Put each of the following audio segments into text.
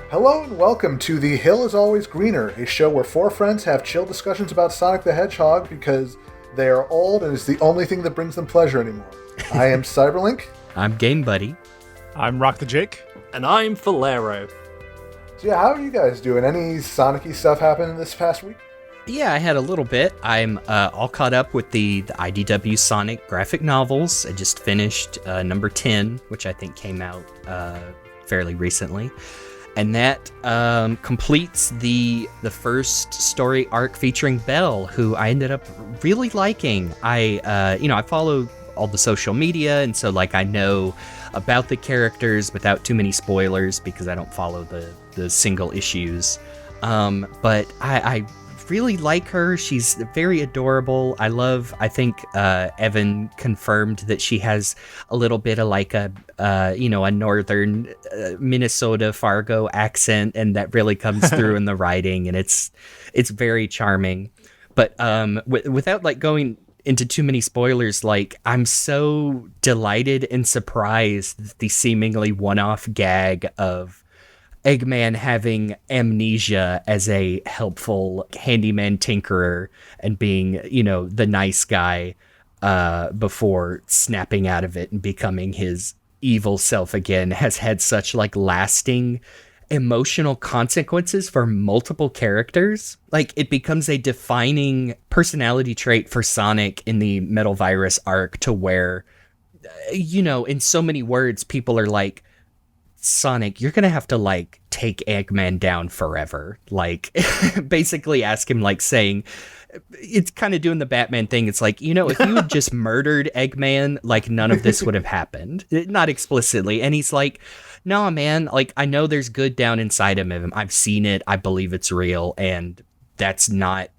Hello and welcome to The Hill is Always Greener, a show where four friends have chill discussions about Sonic the Hedgehog because they are old and it's the only thing that brings them pleasure anymore. I am CyberLink. I'm GameBuddy. I'm RockTheJake. And I'm Faulerro. So yeah, how are you guys doing? Any Sonic-y stuff happening this past week? Yeah, I had a little bit. I'm all caught up with the IDW Sonic graphic novels. I just finished number 10, which I think came out fairly recently. And that completes the first story arc featuring Belle, who I ended up really liking. I follow all the social media, and so I know about the characters without too many spoilers because I don't follow the single issues. But I really like her. She's very adorable. I think Evan confirmed that she has a little bit of a northern Minnesota Fargo accent, and that really comes through in the writing, and it's very charming. But without going into too many spoilers, I'm so delighted and surprised that the seemingly one-off gag of Eggman having amnesia as a helpful handyman tinkerer and being, the nice guy before snapping out of it and becoming his evil self again has had such lasting emotional consequences for multiple characters. It becomes a defining personality trait for Sonic in the Metal Virus arc to where, in so many words, people are like, Sonic, you're gonna have to take Eggman down forever. Basically ask him saying, it's kind of doing the Batman thing. It's if you had just murdered Eggman, none of this would have happened. Not explicitly. And he's like, no, man, I know there's good down inside of him. I've seen it. I believe it's real. And that's not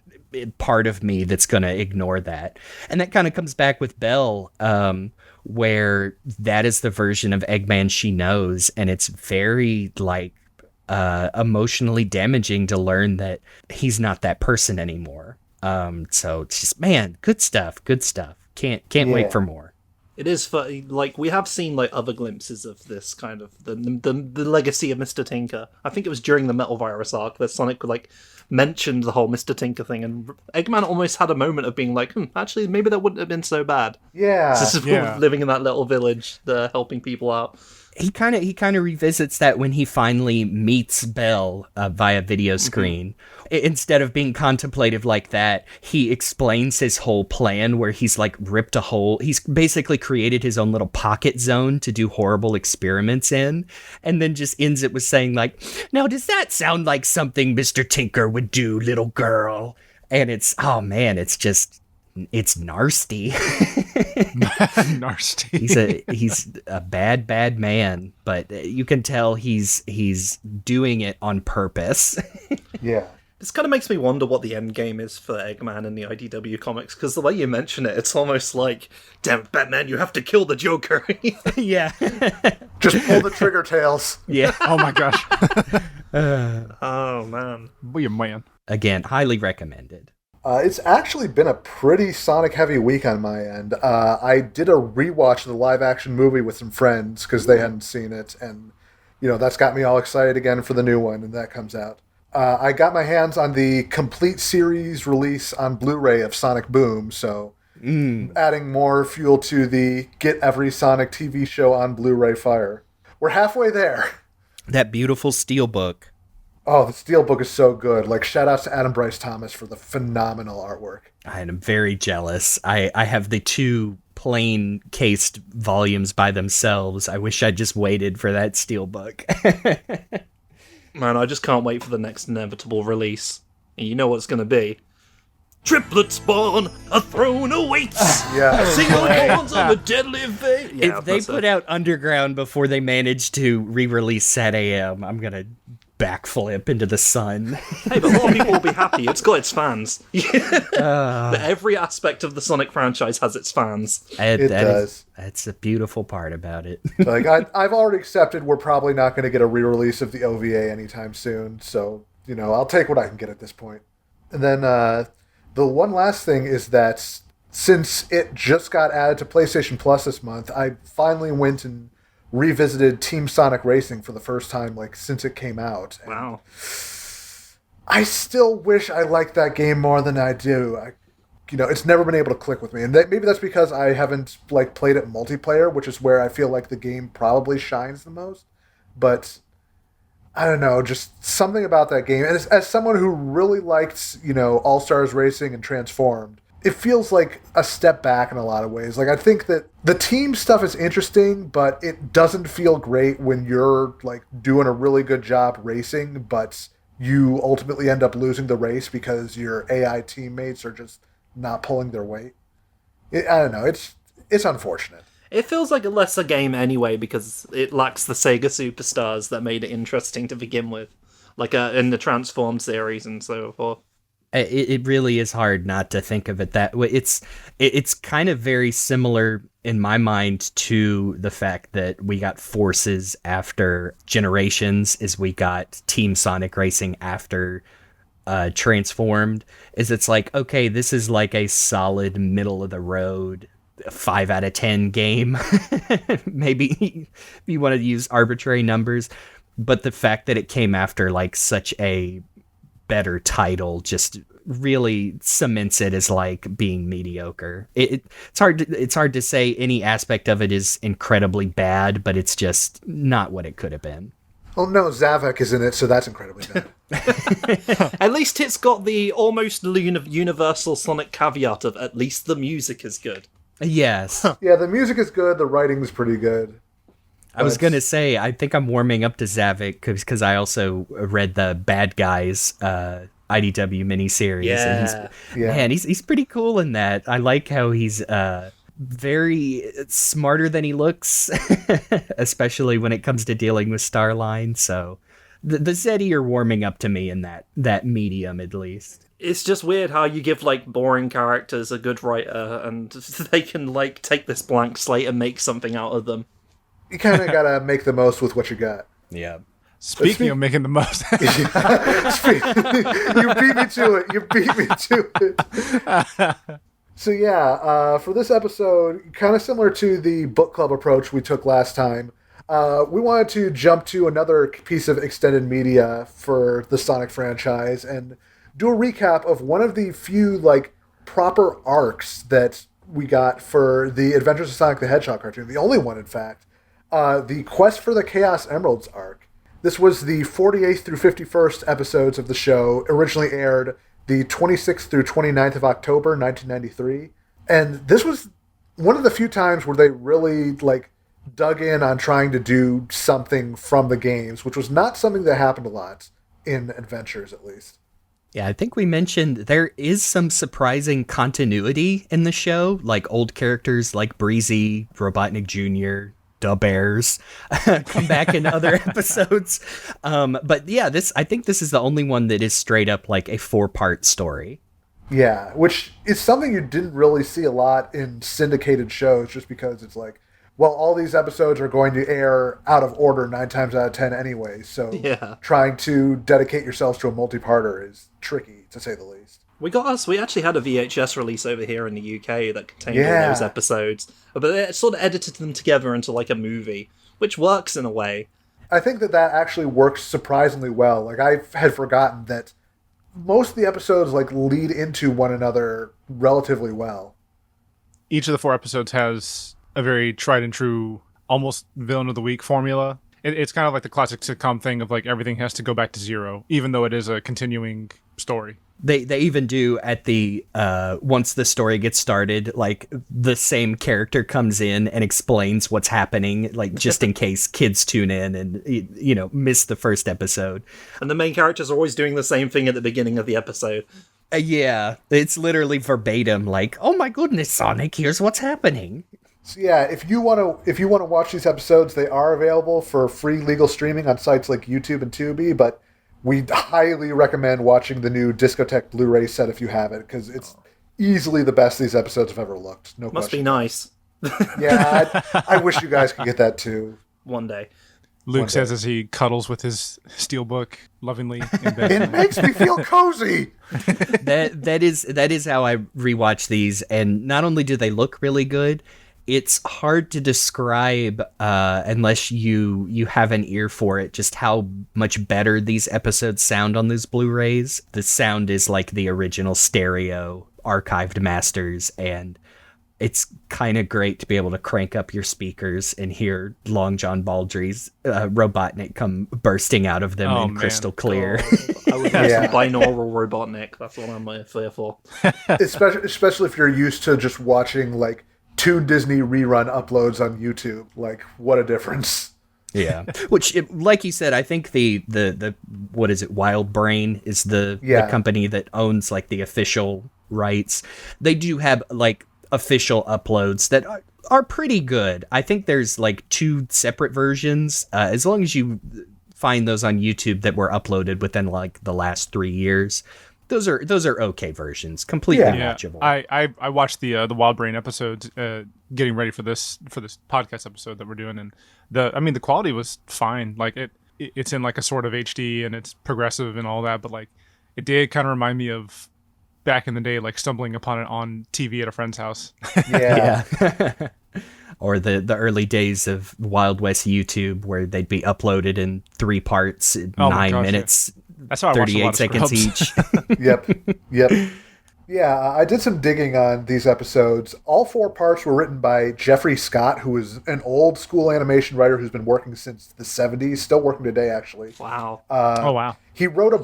part of me that's gonna ignore that. And that kind of comes back with Belle, where that is the version of Eggman she knows, and it's very emotionally damaging to learn that he's not that person anymore. So it's just, man, good stuff. Can't wait for more. It is for we have seen other glimpses of this kind of the legacy of Mr. Tinker. I think it was during the Metal Virus arc that Sonic mentioned the whole Mr. Tinker thing, and Eggman almost had a moment of being actually maybe that wouldn't have been so bad. Yeah. This is living in that little village, helping people out. He kind of revisits that when he finally meets Belle via video screen. Instead of being contemplative like that, he explains his whole plan where he's ripped a hole. He's basically created his own little pocket zone to do horrible experiments in, and then just ends it with saying now does that sound like something Mr. Tinker would do, little girl? And it's, oh man, it's nasty. Nasty. He's a bad man, but you can tell he's doing it on purpose. Yeah. This kind of makes me wonder what the end game is for Eggman in the IDW comics, because the way you mention it, it's almost damn it, Batman, you have to kill the Joker. Yeah. Just pull the trigger, Tails. Yeah. Oh my gosh. Oh man. Be a man. Again, highly recommended. It's actually been a pretty Sonic-heavy week on my end. I did a rewatch of the live-action movie with some friends because they hadn't seen it, and that's got me all excited again for the new one, and that comes out. I got my hands on the complete series release on Blu-ray of Sonic Boom, so adding more fuel to the get every Sonic TV show on Blu-ray fire. We're halfway there. That beautiful steelbook. Oh, the steelbook is so good. Shout outs to Adam Bryce Thomas for the phenomenal artwork. I am very jealous. I have the two plain cased volumes by themselves. I wish I'd just waited for that steelbook. Man, I just can't wait for the next inevitable release. And you know what it's going to be. Triplet spawn, a throne awaits! Yeah. Single horns of a deadly fate! Yeah, if they put out Underground before they manage to re-release Sat AM, I'm going to backflip into the sun. Hey, but a lot of people will be happy. It's got its fans. But every aspect of the Sonic franchise has its fans. It does. That's a beautiful part about it. I've already accepted we're probably not going to get a re-release of the OVA anytime soon, so, I'll take what I can get at this point. And then the one last thing is that since it just got added to PlayStation Plus this month, I finally went and revisited Team Sonic Racing for the first time like since it came out. And Wow. I still wish I liked that game more than I do. It's never been able to click with me, and maybe that's because I haven't like played it multiplayer, which is where I feel like the game probably shines the most. But I don't know, just something about that game. And as someone who really liked, All Stars Racing and Transformed, it feels like a step back in a lot of ways. Like, I think that the team stuff is interesting, but it doesn't feel great when you're like doing a really good job racing, but you ultimately end up losing the race because your AI teammates are just not pulling their weight. I don't know. It's unfortunate. It feels like a lesser game anyway because it lacks the Sega superstars that made it interesting to begin with, like in the Transform series and so forth. It really is hard not to think of it that way. It's kind of very similar in my mind to the fact that we got Forces after Generations, is we got Team Sonic Racing after Transformed. Is it's like, okay, this is like a solid middle of the road 5 out of 10 game. Maybe if you want to use arbitrary numbers, but the fact that it came after like such a better title just really cements it as like being mediocre. It's hard to say any aspect of it is incredibly bad, but it's just not what it could have been. Oh no, Zavek is in it, so that's incredibly bad. At least it's got the almost universal Sonic caveat of at least the music is good. Yes. Yeah, the music is good, the writing's pretty good. I was going to say, I think I'm warming up to Zavik because I also read the Bad Guys IDW miniseries. Yeah. Man, he's pretty cool in that. I like how he's very smarter than he looks, especially when it comes to dealing with Starline. So the Zeddy are warming up to me in that medium, at least. It's just weird how you give like boring characters a good writer and they can like take this blank slate and make something out of them. You kind of gotta make the most with what you got. Yeah. Speaking of making the most. You beat me to it. So yeah, for this episode, kind of similar to the book club approach we took last time, we wanted to jump to another piece of extended media for the Sonic franchise and do a recap of one of the few like proper arcs that we got for the Adventures of Sonic the Hedgehog cartoon. The only one, in fact. The Quest for the Chaos Emeralds arc. This was the 48th through 51st episodes of the show, originally aired the 26th through 29th of October, 1993. And this was one of the few times where they really like dug in on trying to do something from the games, which was not something that happened a lot in Adventures, at least. Yeah, I think we mentioned there is some surprising continuity in the show, like old characters like Breezy, Robotnik Jr., Da Bears come back in other episodes. But yeah, I think this is the only one that is straight up like a 4-part story. Yeah, which is something you didn't really see a lot in syndicated shows, just because it's like, well, all these episodes are going to air out of order 9 times out of 10 anyway, so trying to dedicate yourselves to a multi-parter is tricky, to say the least. We actually had a VHS release over here in the UK that contained all those episodes, but they sort of edited them together into like a movie, which works in a way. I think that actually works surprisingly well. Like, I had forgotten that most of the episodes like lead into one another relatively well. Each of the 4 episodes has a very tried and true, almost villain of the week formula. It's kind of like the classic sitcom thing of like everything has to go back to zero, even though it is a continuing story. They even do at the once the story gets started, like the same character comes in and explains what's happening, like just in case kids tune in and miss the first episode. And the main characters are always doing the same thing at the beginning of the episode. Yeah, it's literally verbatim, like, "Oh my goodness, Sonic, here's what's happening." So yeah, if you want to watch these episodes, they are available for free legal streaming on sites like YouTube and Tubi, but we highly recommend watching the new Discotheque Blu-ray set if you have it, because it's easily the best these episodes have ever looked. No Must question. be nice. Yeah, I wish you guys could get that too. One day. Luke says as he cuddles with his steelbook lovingly in bed. It makes me feel cozy. That is how I rewatch these, and not only do they look really good, It's hard to describe unless you have an ear for it, just how much better these episodes sound on those Blu-rays. The sound is like the original stereo archived masters, and it's kind of great to be able to crank up your speakers and hear Long John Baldry's Robotnik come bursting out of them in crystal clear. I would listen to binaural Robotnik. That's what I'm here for. Especially if you're used to just watching like Toon Disney rerun uploads on YouTube. Like, what a difference. Yeah. Which, like you said, I think the what is it, Wild Brain is the company that owns like the official rights. They do have like official uploads that are pretty good. I think there's like 2 separate versions. As long as you find those on YouTube that were uploaded within like the last 3 years, those are okay versions, completely watchable. I watched the Wild Brain episodes getting ready for this podcast episode that we're doing, and the quality was fine. Like it's in like a sort of HD and it's progressive and all that, but like it did kind of remind me of back in the day, like stumbling upon it on TV at a friend's house. Yeah. Or the early days of Wild West YouTube, where they'd be uploaded in 3 parts, 9 minutes, That's how I 38 seconds each. Yep. Yeah, I did some digging on these episodes. All 4 parts were written by Jeffrey Scott, who is an old school animation writer who's been working since the 70s, still working today, actually. Wow. Oh, wow. He wrote for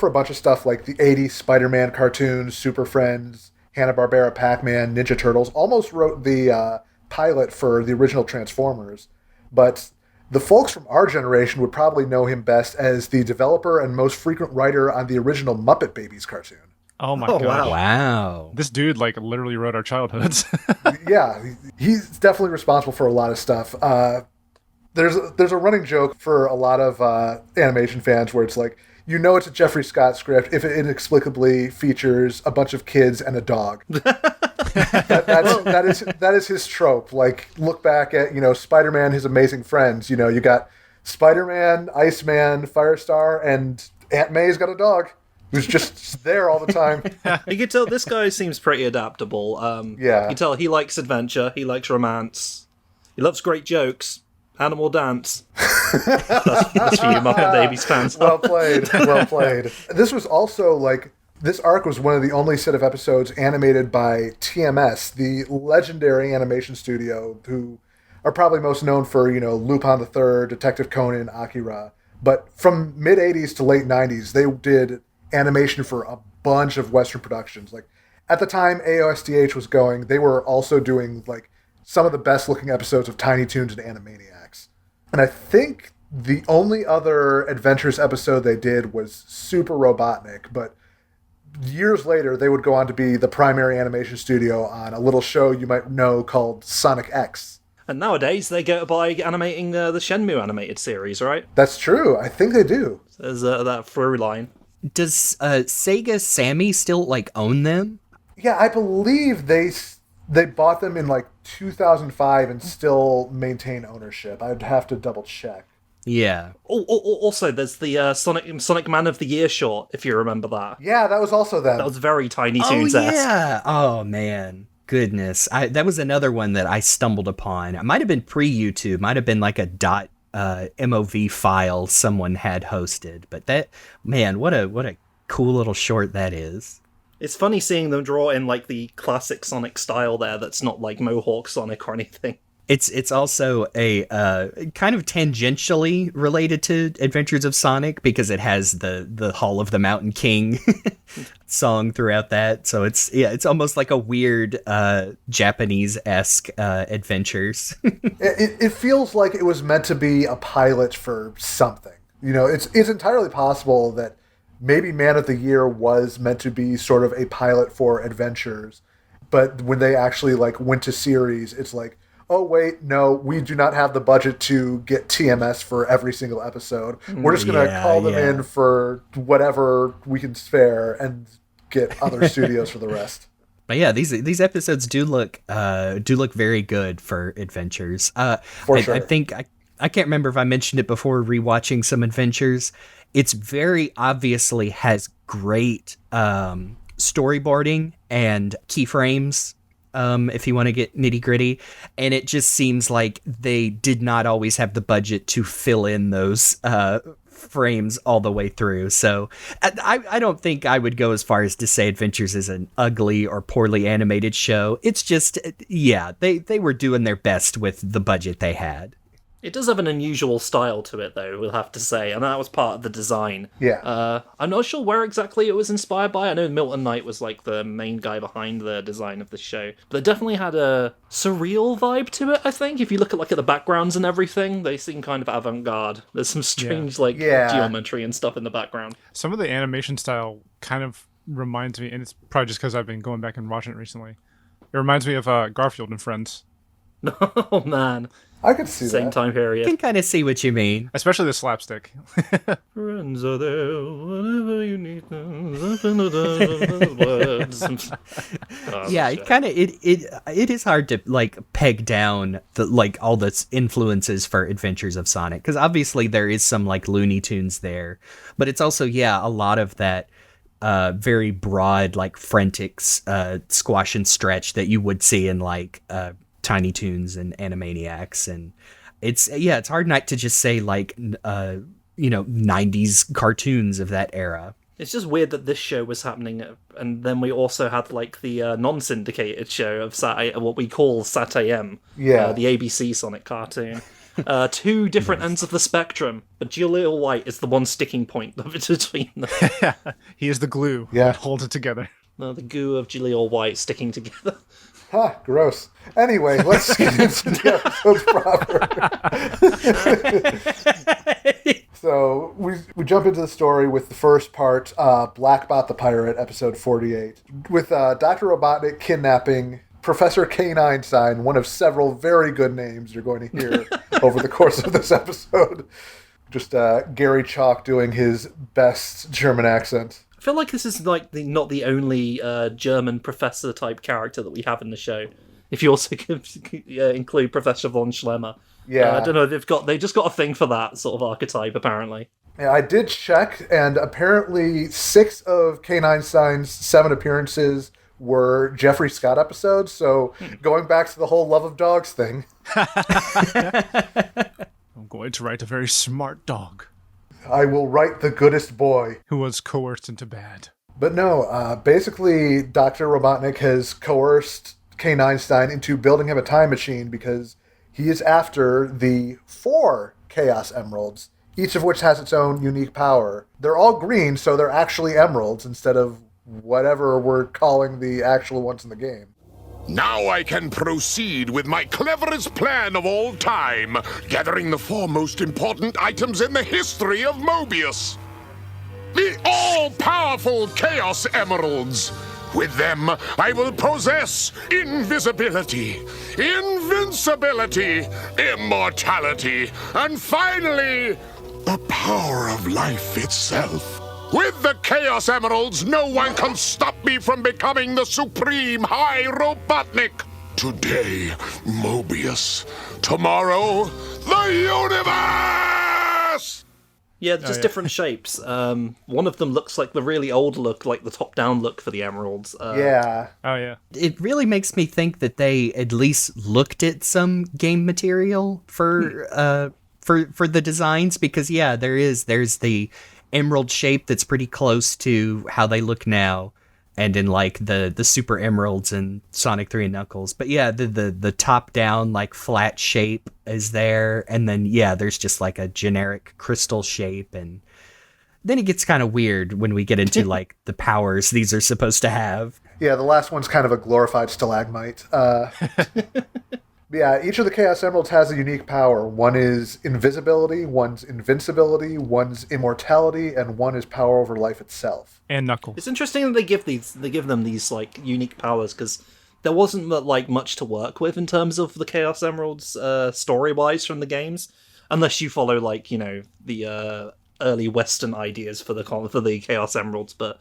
a bunch of stuff like the 80s Spider-Man cartoons, Super Friends, Hanna-Barbera Pac-Man, Ninja Turtles. Almost wrote the pilot for the original Transformers. But the folks from our generation would probably know him best as the developer and most frequent writer on the original Muppet Babies cartoon. Oh my god! Wow. This dude like literally wrote our childhoods. Yeah, he's definitely responsible for a lot of stuff. There's a running joke for a lot of animation fans where it's like, you know, it's a Jeffrey Scott script if it inexplicably features a bunch of kids and a dog. that is his trope. Like, look back at, you know, Spider-Man, His Amazing Friends. You know, you got Spider-Man, Iceman, Firestar, and Aunt May's got a dog who's just there all the time. You can tell this guy seems pretty adaptable. You can tell he likes adventure, he likes romance, he loves great jokes, animal dance. That's for you Muppet Babies fans. Well played. This was also like, this arc was one of the only set of episodes animated by TMS, the legendary animation studio, who are probably most known for, you know, Lupin the Third, Detective Conan, Akira. But from mid-'80s to late 90s, they did animation for a bunch of Western productions. Like, at the time AoStH was going, they were also doing like some of the best looking episodes of Tiny Toons and Animaniacs. And I think the only other Adventures episode they did was Super Robotnik, but years later they would go on to be the primary animation studio on a little show you might know called Sonic X. And nowadays they go by animating the Shenmue animated series, right? That's true. I think they do. There's that through line. Does Sega Sammy still like own them? Yeah, I believe they bought them in like 2005 and still maintain ownership. I'd have to double check. Yeah. Also, there's the Sonic Man of the Year short, if you remember that. Yeah, that was also them. That was very Tiny Toons-esque. Yeah. Oh man, goodness. That was another one that I stumbled upon. It might have been pre-YouTube. Might have been like a .mov file someone had hosted. But that, man, what a cool little short that is. It's funny seeing them draw in like the classic Sonic style there. That's not like Mohawk Sonic or anything. It's also a kind of tangentially related to Adventures of Sonic because it has the Hall of the Mountain King song throughout that. So it's almost like a weird Japanese-esque adventures. It feels like it was meant to be a pilot for something. You know, it's entirely possible that maybe Man of the Year was meant to be sort of a pilot for Adventures, but when they actually like went to series, it's like, oh, wait, no, we do not have the budget to get TMS for every single episode. We're just going to call them in for whatever we can spare and get other studios for the rest. But yeah, these episodes do look very good for Adventures. Sure. I think I can't remember if I mentioned it before rewatching some Adventures. It's very obviously has great storyboarding and keyframes. if you want to get nitty gritty. And it just seems like they did not always have the budget to fill in those frames all the way through. So I don't think I would go as far as to say Adventures is an ugly or poorly animated show. It's just, yeah, they were doing their best with the budget they had. It does have an unusual style to it, though, we'll have to say, and that was part of the design. Yeah. I'm not sure where exactly it was inspired by. I know Milton Knight was, like, the main guy behind the design of the show, but it definitely had a surreal vibe to it, I think. If you look at the backgrounds and everything, they seem kind of avant-garde. There's some strange, geometry and stuff in the background. Some of the animation style kind of reminds me, and it's probably just because I've been going back and watching it recently, it reminds me of Garfield and Friends. Oh, man. I could see that. Same time period. I can kind of see what you mean. Especially the slapstick. Friends are there whenever you need them. Yeah, it is hard to like peg down the all the influences for Adventures of Sonic, because obviously there is some like Looney Tunes there, but it's also a lot of that very broad like frantic squash and stretch that you would see in like Tiny Toons and Animaniacs, and it's hard not to just say like 90s cartoons of that era. It's just weird that this show was happening, and then we also had like the non-syndicated show of what we call Sat AM, the ABC Sonic cartoon. Two different ends of the spectrum, but Jaleel White is the one sticking point between them. He is the glue that holds it together. The goo of Jaleel White sticking together. Ha, gross. Anyway, let's get into the episodes proper. So we jump into the story with the first part, Blackbot the Pirate, episode 48, with Dr. Robotnik kidnapping Professor K-Einstein, one of several very good names you're going to hear over the course of this episode. Just Gary Chalk doing his best German accent. I feel like this is like not the only German professor type character that we have in the show. If you also include Professor von Schlemmer, I don't know. They just got a thing for that sort of archetype apparently. Yeah, I did check, and apparently 6 of K-Einstein's 7 appearances were Jeffrey Scott episodes. So going back to the whole love of dogs thing, I'm going to write a very smart dog. I will write the goodest boy. Who was coerced into bad. But no, basically Dr. Robotnik has coerced K-Einstein into building him a time machine because he is after the 4 Chaos Emeralds, each of which has its own unique power. They're all green, so they're actually emeralds instead of whatever we're calling the actual ones in the game. Now I can proceed with my cleverest plan of all time, gathering the 4 most important items in the history of Mobius. The all-powerful Chaos Emeralds. With them, I will possess invisibility, invincibility, immortality, and finally, the power of life itself. With the Chaos Emeralds, no one can stop me from becoming the supreme High Robotnik. Today, Mobius. Tomorrow, the universe! Yeah, just different shapes. One of them looks like the really old look, like the top-down look for the emeralds. Yeah. Oh, yeah. It really makes me think that they at least looked at some game material for the designs, because there's the emerald shape that's pretty close to how they look now, and in like the super emeralds in Sonic 3 and Knuckles. But yeah, the top down like flat shape is there, and then there's just like a generic crystal shape, and then it gets kind of weird when we get into like the powers these are supposed to have. Yeah, the last one's kind of a glorified stalagmite. Yeah, each of the Chaos Emeralds has a unique power. One is invisibility, one's invincibility, one's immortality, and one is power over life itself. And Knuckles. It's interesting that they give them these like unique powers, because there wasn't like much to work with in terms of the Chaos Emeralds story-wise from the games, unless you follow like the early Western ideas for the Chaos Emeralds, but.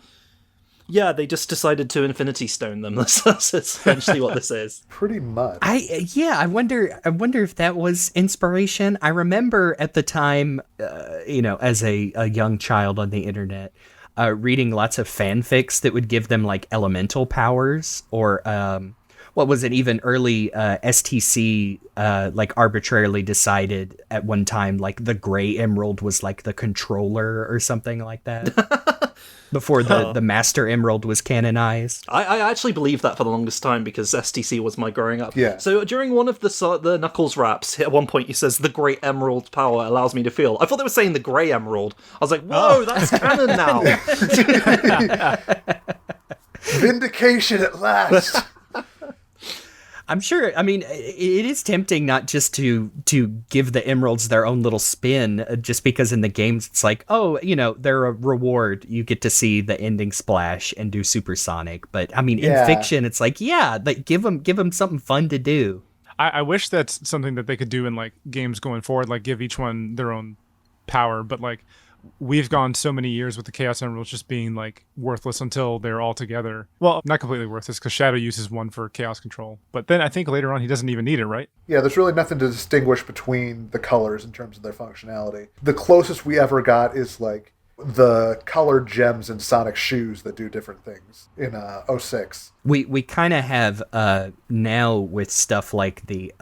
Yeah, they just decided to Infinity Stone them. That's essentially what this is. Pretty much. I wonder if that was inspiration. I remember at the time, as a young child on the internet, reading lots of fanfics that would give them like elemental powers, or what was it, even early STC like arbitrarily decided at one time like the gray emerald was like the controller or something like that. Before the Master Emerald was canonized. I actually believed that for the longest time because STC was my growing up. Yeah. So during one of the Knuckles raps, at one point he says, "The Great Emerald power allows me to feel." I thought they were saying the Grey Emerald. I was like, whoa, that's canon now. Vindication at last. I'm sure, I mean, it is tempting not just to give the emeralds their own little spin, just because in the games it's like, oh, you know, they're a reward. You get to see the ending splash and do supersonic. But, I mean, in fiction, it's like, yeah, like, give them something fun to do. I wish that's something that they could do in, like, games going forward, like, give each one their own power. But, like, we've gone so many years with the Chaos Emeralds just being, like, worthless until they're all together. Well, not completely worthless, because Shadow uses one for Chaos Control. But then I think later on he doesn't even need it, right? Yeah, there's really nothing to distinguish between the colors in terms of their functionality. The closest we ever got is, like, the colored gems in Sonic's shoes that do different things in '06. We kind of have now with stuff like the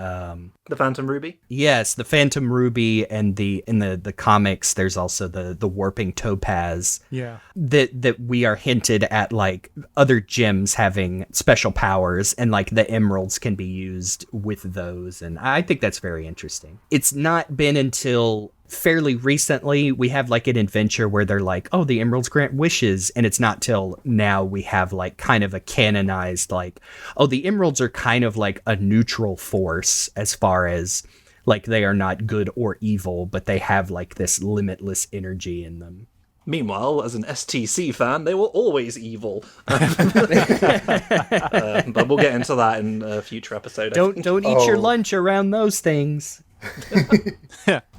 Phantom Ruby? yes, the Phantom Ruby, and in the comics there's also the warping topaz. Yeah. That we are hinted at, like, other gems having special powers, and like the emeralds can be used with those, and I think that's very interesting. It's not been until fairly recently we have like an adventure where they're like, oh, the emeralds grant wishes, and it's not till now we have like kind of a canonized like, oh, the emeralds are kind of like a neutral force as far as like they are not good or evil, but they have like this limitless energy in them. Meanwhile, as an STC fan, they were always evil. But we'll get into that in a future episode. Don't eat your lunch around those things.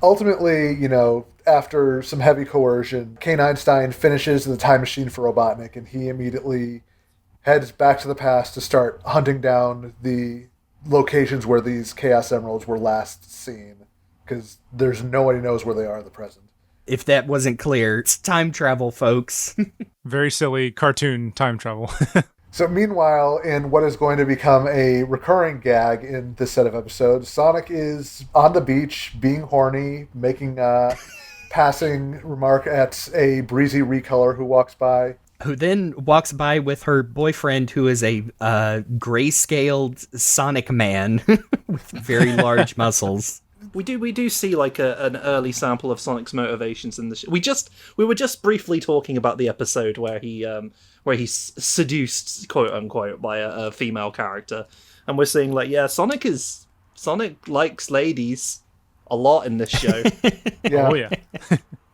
Ultimately, you know, after some heavy coercion, Kane Einstein finishes the time machine for Robotnik, and he immediately heads back to the past to start hunting down the locations where these Chaos Emeralds were last seen, because there's nobody knows where they are in the present. If that wasn't clear, it's time travel, folks. Very silly cartoon time travel. So meanwhile, in what is going to become a recurring gag in this set of episodes, Sonic is on the beach, being horny, making a passing remark at a breezy recolor who walks by. Who then walks by with her boyfriend, who is a gray-scaled Sonic man with very large muscles. We do see like an early sample of Sonic's motivations in the we were just briefly talking about the episode where he's seduced, quote unquote, by a female character, and we're seeing like, yeah, Sonic likes ladies a lot in this show. Yeah. Oh yeah.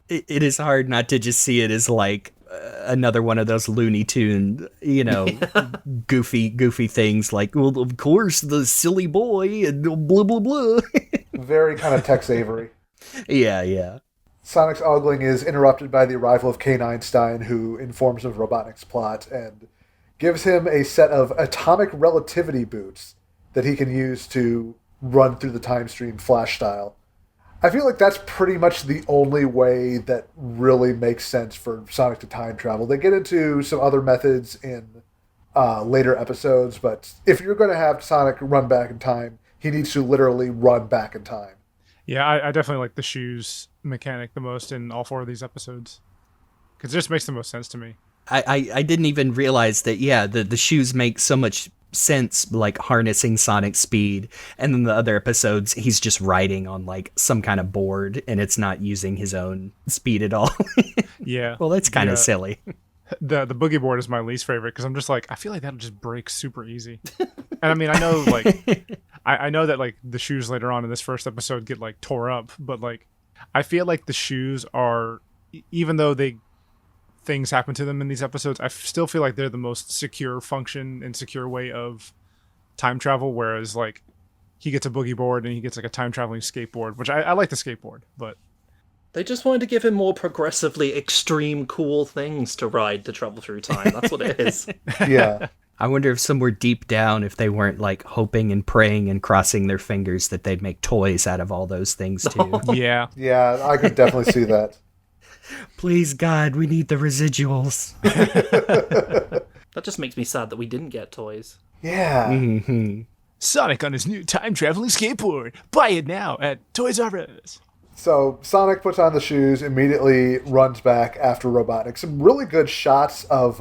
It is hard not to just see it as like another one of those Looney Tune, you know, goofy things like, well, of course, the silly boy and blah blah blah. Very kind of Tex Avery. Yeah. Sonic's ogling is interrupted by the arrival of Kane Einstein, who informs of Robotnik's plot and gives him a set of atomic relativity boots that he can use to run through the time stream Flash style. I feel like that's pretty much the only way that really makes sense for Sonic to time travel. They get into some other methods in later episodes, but if you're going to have Sonic run back in time, he needs to literally run back in time. Yeah, I definitely like the shoes mechanic the most in all four of these episodes. Because it just makes the most sense to me. I didn't even realize that, yeah, the shoes make so much sense, like harnessing Sonic's speed, and then the other episodes he's just riding on like some kind of board and it's not using his own speed at all. Yeah. Well, that's kind of silly. The boogie board is my least favorite because I'm just like, I feel like that'll just break super easy. And I mean, I know like I know that like the shoes later on in this first episode get like tore up, but like I feel like the shoes are, even though things happen to them in these episodes, I still feel like they're the most secure function and secure way of time travel, whereas like he gets a boogie board and he gets like a time traveling skateboard, which I like the skateboard, but they just wanted to give him more progressively extreme cool things to ride to travel through time. That's what it is. Yeah. I wonder if somewhere deep down, if they weren't like hoping and praying and crossing their fingers that they'd make toys out of all those things too. yeah. Yeah, I could definitely see that. Please, God, we need the residuals. That just makes me sad that we didn't get toys. Yeah. Sonic on his new time-traveling skateboard. Buy it now at Toys R Us. So Sonic puts on the shoes, immediately runs back after Robotnik. Some really good shots of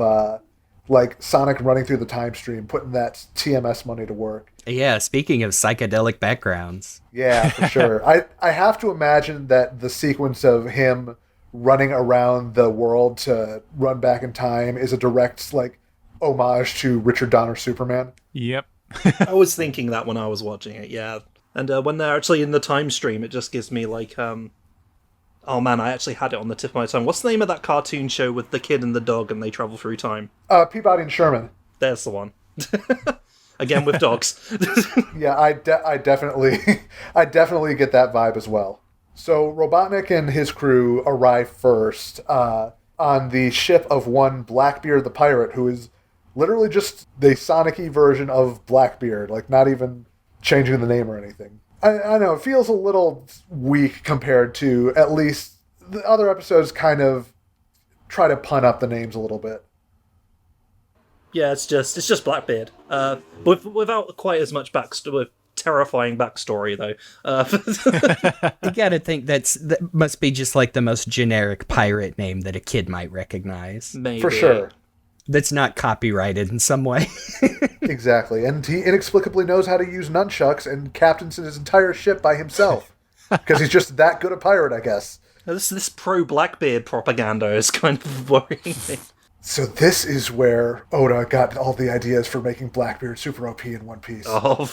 like Sonic running through the time stream, putting that TMS money to work. Yeah, speaking of psychedelic backgrounds. Yeah, for sure. I have to imagine that the sequence of him running around the world to run back in time is a direct like homage to Richard Donner's Superman. Yep. I was thinking that when I was watching it, yeah. And when they're actually in the time stream, it just gives me like, oh man, I actually had it on the tip of my tongue. What's the name of that cartoon show with the kid and the dog and they travel through time? Peabody and Sherman. There's the one. Again with dogs. Yeah, I definitely I definitely get that vibe as well. So Robotnik and his crew arrive first on the ship of one Blackbeard the pirate, who is literally just the Sonic-y version of Blackbeard, like not even changing the name or anything. I know, it feels a little weak compared to at least the other episodes kind of try to pun up the names a little bit. Yeah, it's just Blackbeard. Without quite as much terrifying backstory though. You gotta think that must be just like the most generic pirate name that a kid might recognize. Maybe. For sure. That's not copyrighted in some way. Exactly, and he inexplicably knows how to use nunchucks and captains his entire ship by himself. Because he's just that good a pirate, I guess. This pro-Blackbeard propaganda is kind of worrying me. So this is where Oda got all the ideas for making Blackbeard super OP in One Piece. Oh.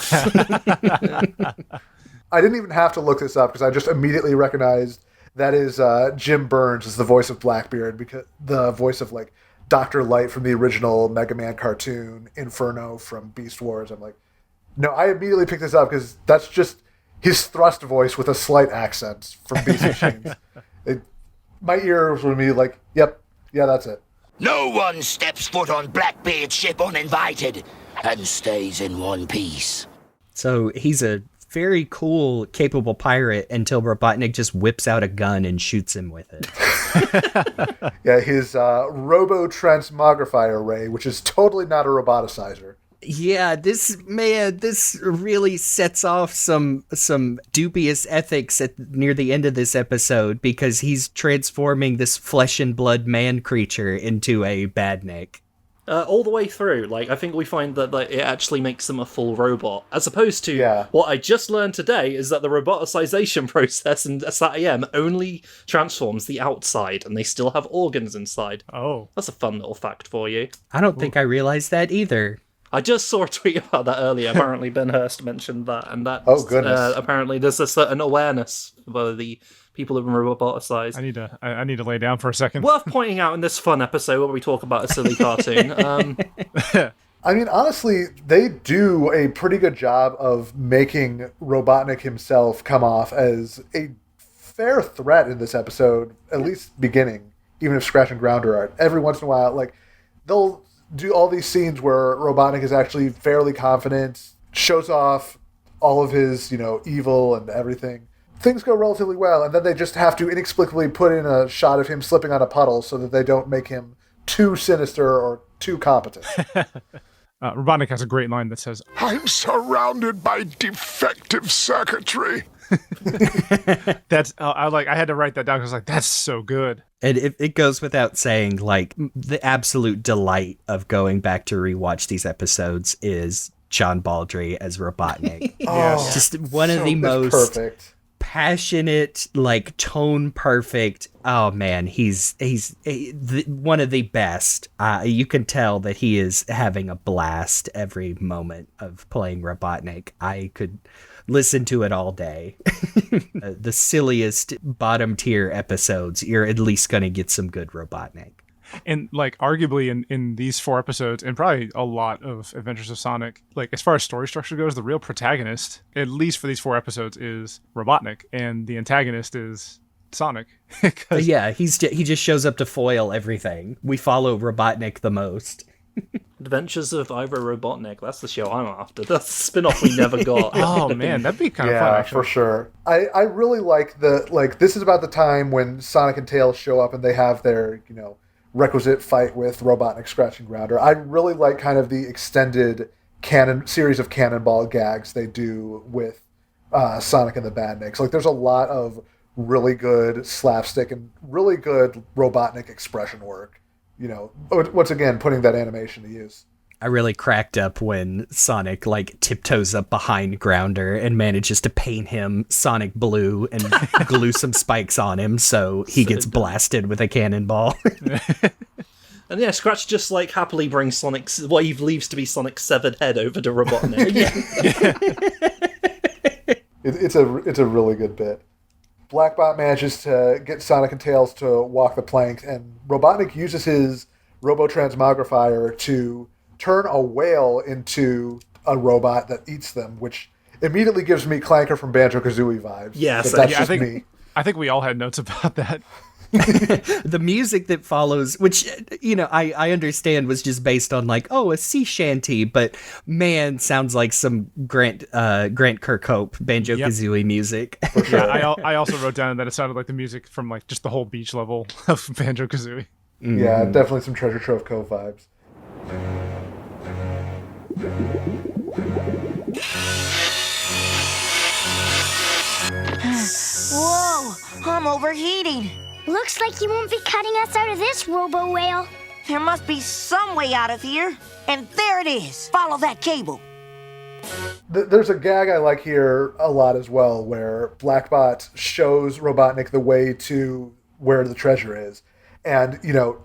I didn't even have to look this up because I just immediately recognized that is Jim Burns as the voice of Blackbeard, because the voice of like Dr. Light from the original Mega Man cartoon, Inferno from Beast Wars. I'm like, no, I immediately picked this up because that's just his thrust voice with a slight accent from Beast Machines. My ears would be like, yep, yeah, that's it. No one steps foot on Blackbeard's ship uninvited and stays in one piece. So he's a very cool, capable pirate until Robotnik just whips out a gun and shoots him with it. Yeah, his robo-transmogrifier ray, which is totally not a roboticizer. Yeah, this really sets off some dubious ethics near the end of this episode, because he's transforming this flesh and blood man creature into a badnik. All the way through, like, I think we find that like, it actually makes them a full robot, as opposed to what I just learned today is that the roboticization process in SAT-AM only transforms the outside, and they still have organs inside. Oh. That's a fun little fact for you. I don't think I realized that either. I just saw a tweet about that earlier. Apparently Ben Hurst mentioned that, and that apparently there's a certain awareness for the people who've been roboticized. I need to lay down for a second. Worth pointing out in this fun episode where we talk about a silly cartoon. I mean, honestly, they do a pretty good job of making Robotnik himself come off as a fair threat in this episode, at least beginning, even if Scratch and Grounder aren't. Every once in a while, like, they'll do all these scenes where Robotnik is actually fairly confident, shows off all of his, evil and everything. Things go relatively well, and then they just have to inexplicably put in a shot of him slipping on a puddle so that they don't make him too sinister or too competent. Robotnik has a great line that says, I'm surrounded by defective circuitry. That's I had to write that down because I was like, that's so good. And it goes without saying, like, the absolute delight of going back to rewatch these episodes is John Baldry as Robotnik. Oh, just one of the most perfect. Passionate, like, tone perfect. Oh man, he's one of the best. You can tell that he is having a blast every moment of playing Robotnik. I could listen to it all day. The silliest bottom tier episodes, you're at least going to get some good Robotnik. And like arguably in these 4 episodes, and probably a lot of Adventures of Sonic, like as far as story structure goes, the real protagonist, at least for these 4 episodes, is Robotnik, and the antagonist is Sonic. Yeah, he just shows up to foil everything. We follow Robotnik the most. Adventures of Ivor Robotnik. That's the show I'm after. That's the spin-off we never got. Oh man, that'd be kind of fun. Actually, for sure. I really like this is about the time when Sonic and Tails show up and they have their requisite fight with Robotnik, Scratch and Grounder. I really like kind of the extended series of cannonball gags they do with Sonic and the Badniks. Like, there's a lot of really good slapstick and really good Robotnik expression work. You know, once again, putting that animation to use. I really cracked up when Sonic, like, tiptoes up behind Grounder and manages to paint him Sonic blue and glue some spikes on him so he gets blasted with a cannonball. And yeah, Scratch just, like, happily brings Sonic's, what he believes to be Sonic's severed head over to Robotnik. It's a really good bit. Blackbot manages to get Sonic and Tails to walk the plank, and Robotnik uses his robo-transmogrifier to turn a whale into a robot that eats them, which immediately gives me Clanker from Banjo-Kazooie vibes. Yes, that's just me. I think we all had notes about that. The music that follows, which, you know, I understand was just based on, like, a sea shanty, but man, sounds like some Grant Kirkhope Banjo-Kazooie music. For sure. Yeah, I also wrote down that it sounded like the music from, like, just the whole beach level of Banjo-Kazooie. Yeah, definitely some Treasure Trove Cove vibes. Whoa, I'm overheating. Looks like you won't be cutting us out of this robo whale. There must be some way out of here. And there it is. Follow that cable. There's a gag I like here a lot as well, where Blackbot shows Robotnik the way to where the treasure is. And, you know,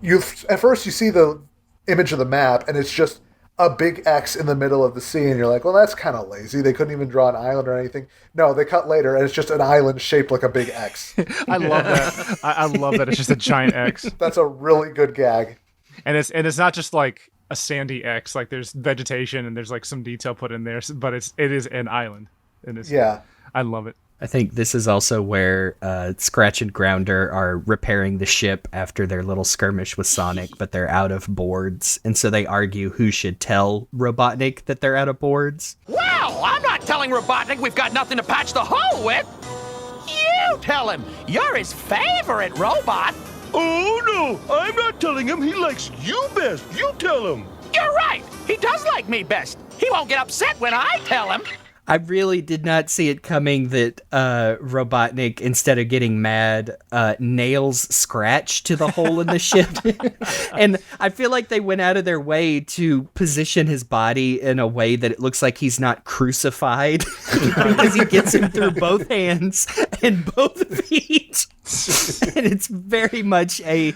at first you see the image of the map, and it's just a big X in the middle of the sea, and you're like, well, that's kind of lazy. They couldn't even draw an island or anything. No, they cut later, and it's just an island shaped like a big X. I love that. I love that it's just a giant X. That's a really good gag. And it's not just like a sandy X. Like, there's vegetation and there's like some detail put in there, but it is an island. And yeah, I love it. I think this is also where Scratch and Grounder are repairing the ship after their little skirmish with Sonic, but they're out of boards. And so they argue who should tell Robotnik that they're out of boards. Well, I'm not telling Robotnik we've got nothing to patch the hole with. You tell him. You're his favorite robot. Oh, no, I'm not telling him. He likes you best. You tell him. You're right. He does like me best. He won't get upset when I tell him. I really did not see it coming that Robotnik, instead of getting mad, nails Scratch to the hole in the ship. And I feel like they went out of their way to position his body in a way that it looks like he's not crucified because he gets him through both hands and both feet. And it's very much a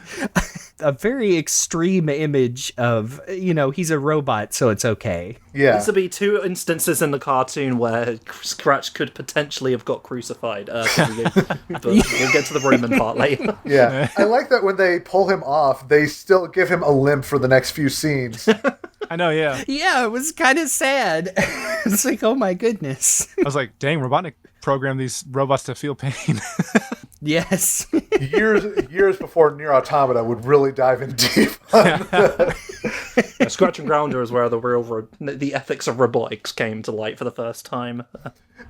very extreme image of, you know, he's a robot, so it's okay. Yeah. This would be two instances in the cartoon where Scratch could potentially have got crucified. But we'll get to the Roman part later. Yeah. I like that when they pull him off, they still give him a limp for the next few scenes. I know, yeah. Yeah, it was kind of sad. It's like, oh my goodness. I was like, dang, Robotnik programmed these robots to feel pain. Yes. years before Nier Automata would really dive in deep on Scratch and Grounder is where the ethics of robotics came to light for the first time.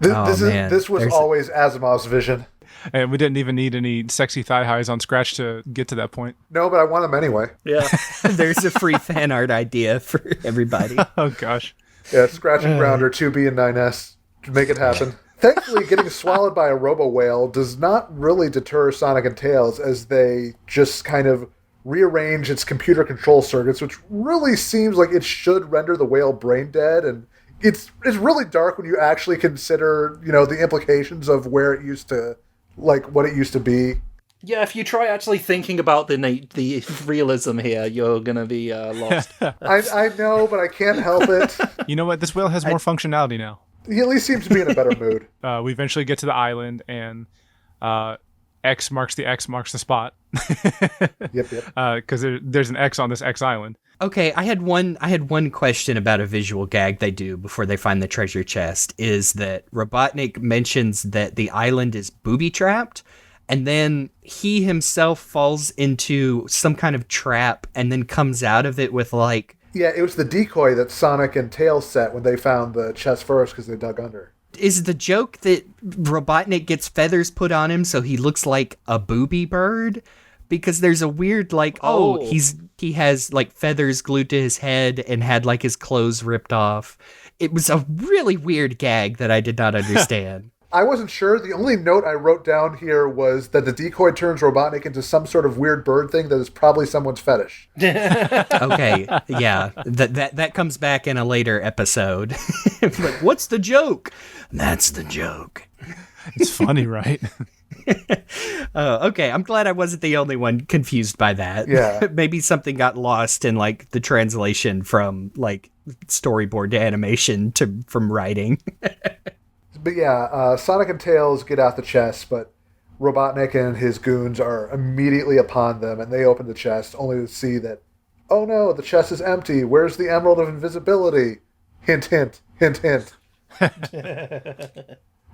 This was always Asimov's vision. And we didn't even need any sexy thigh highs on Scratch to get to that point. No, but I want them anyway. Yeah. There's a free fan art idea for everybody. Oh, gosh. Yeah, Scratch and Grounder, 2B and 9S. Make it happen. Thankfully, getting swallowed by a robo-whale does not really deter Sonic and Tails, as they just kind of rearrange its computer control circuits, which really seems like it should render the whale brain dead. And it's really dark when you actually consider, you know, the implications of where it used to, like, what it used to be. Yeah, if you try actually thinking about the realism here, you're gonna be lost. I know, but I can't help it. You know what? This whale has more functionality now. He at least seems to be in a better mood. We eventually get to the island, and X marks the spot. Yep. Because there's an X on this X island. Okay, I had one question about a visual gag they do before they find the treasure chest, is that Robotnik mentions that the island is booby-trapped, and then he himself falls into some kind of trap and then comes out of it with, like... Yeah, it was the decoy that Sonic and Tails set when they found the chest first because they dug under. Is the joke that Robotnik gets feathers put on him so he looks like a booby bird? Because there's a weird, like, he's he has like feathers glued to his head and had like his clothes ripped off. It was a really weird gag that I did not understand. I wasn't sure. The only note I wrote down here was that the decoy turns Robotnik into some sort of weird bird thing that is probably someone's fetish. Okay, yeah, that comes back in a later episode. Like, what's the joke? That's the joke. It's funny, right? Okay, I'm glad I wasn't the only one confused by that. Yeah. Maybe something got lost in like the translation from like storyboard to animation from writing. But yeah, Sonic and Tails get out the chest, but Robotnik and his goons are immediately upon them, and they open the chest only to see that, oh no, the chest is empty. Where's the Emerald of Invisibility? Hint, hint, hint, hint.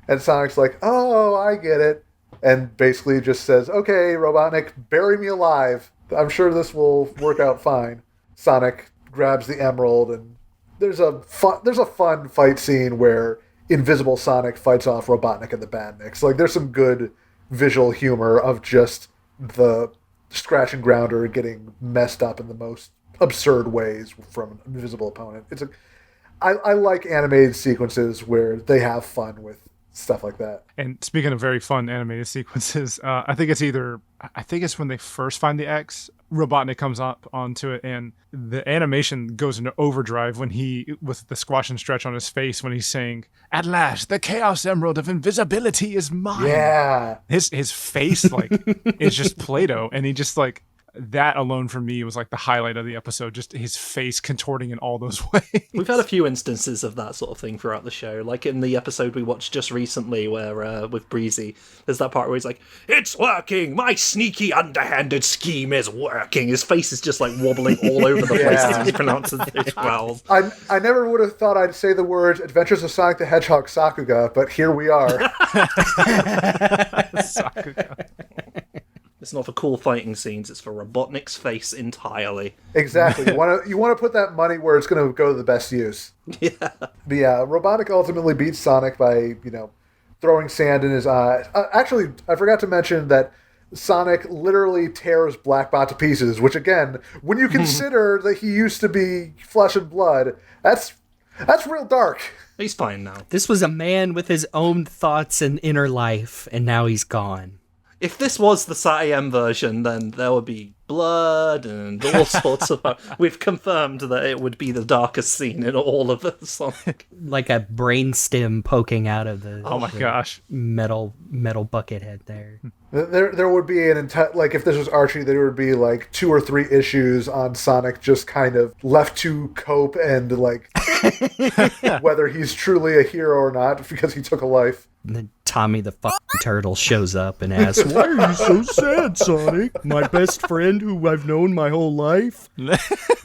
And Sonic's like, oh, I get it. And basically just says, okay, Robotnik, bury me alive. I'm sure this will work out fine. Sonic grabs the emerald, and there's a fun fight scene where Invisible Sonic fights off Robotnik and the Bandits. Like, there's some good visual humor of just the scratch and grounder getting messed up in the most absurd ways from an invisible opponent. I like animated sequences where they have fun with stuff like that. And speaking of very fun animated sequences, I think it's when they first find the X, Robotnik comes up onto it, and the animation goes into overdrive when with the squash and stretch on his face when he's saying, "At last, the Chaos Emerald of Invisibility is mine." Yeah. His face like is just Play-Doh, and he just like, that alone for me was like the highlight of the episode, just his face contorting in all those ways. We've had a few instances of that sort of thing throughout the show, like in the episode we watched just recently where with Breezy, there's that part where he's like, "It's working! My sneaky underhanded scheme is working!" His face is just like wobbling all over the place as he pronounces his vowels. I never would have thought I'd say the words Adventures of Sonic the Hedgehog Sakuga, but here we are. Sakuga. It's It's not for cool fighting scenes, it's for Robotnik's face entirely. Exactly. You want to put that money where it's going to go to the best use. Yeah. But yeah, Robotnik ultimately beats Sonic by, throwing sand in his eye. Actually, I forgot to mention that Sonic literally tears Blackbot to pieces, which again, when you consider that he used to be flesh and blood, that's real dark. He's fine now. This was a man with his own thoughts and inner life, and now he's gone. If this was the SAT-AM version, then there would be blood and all sorts of... We've confirmed that it would be the darkest scene in all of the Sonic. Like a brainstem poking out of the... Oh my gosh. Metal bucket head there. There would be if this was Archie, there would be 2 or 3 issues on Sonic just kind of left to cope and whether he's truly a hero or not because he took a life. And then Tommy the fucking turtle shows up and asks, "Why are you so sad, Sonic? My best friend who I've known my whole life?"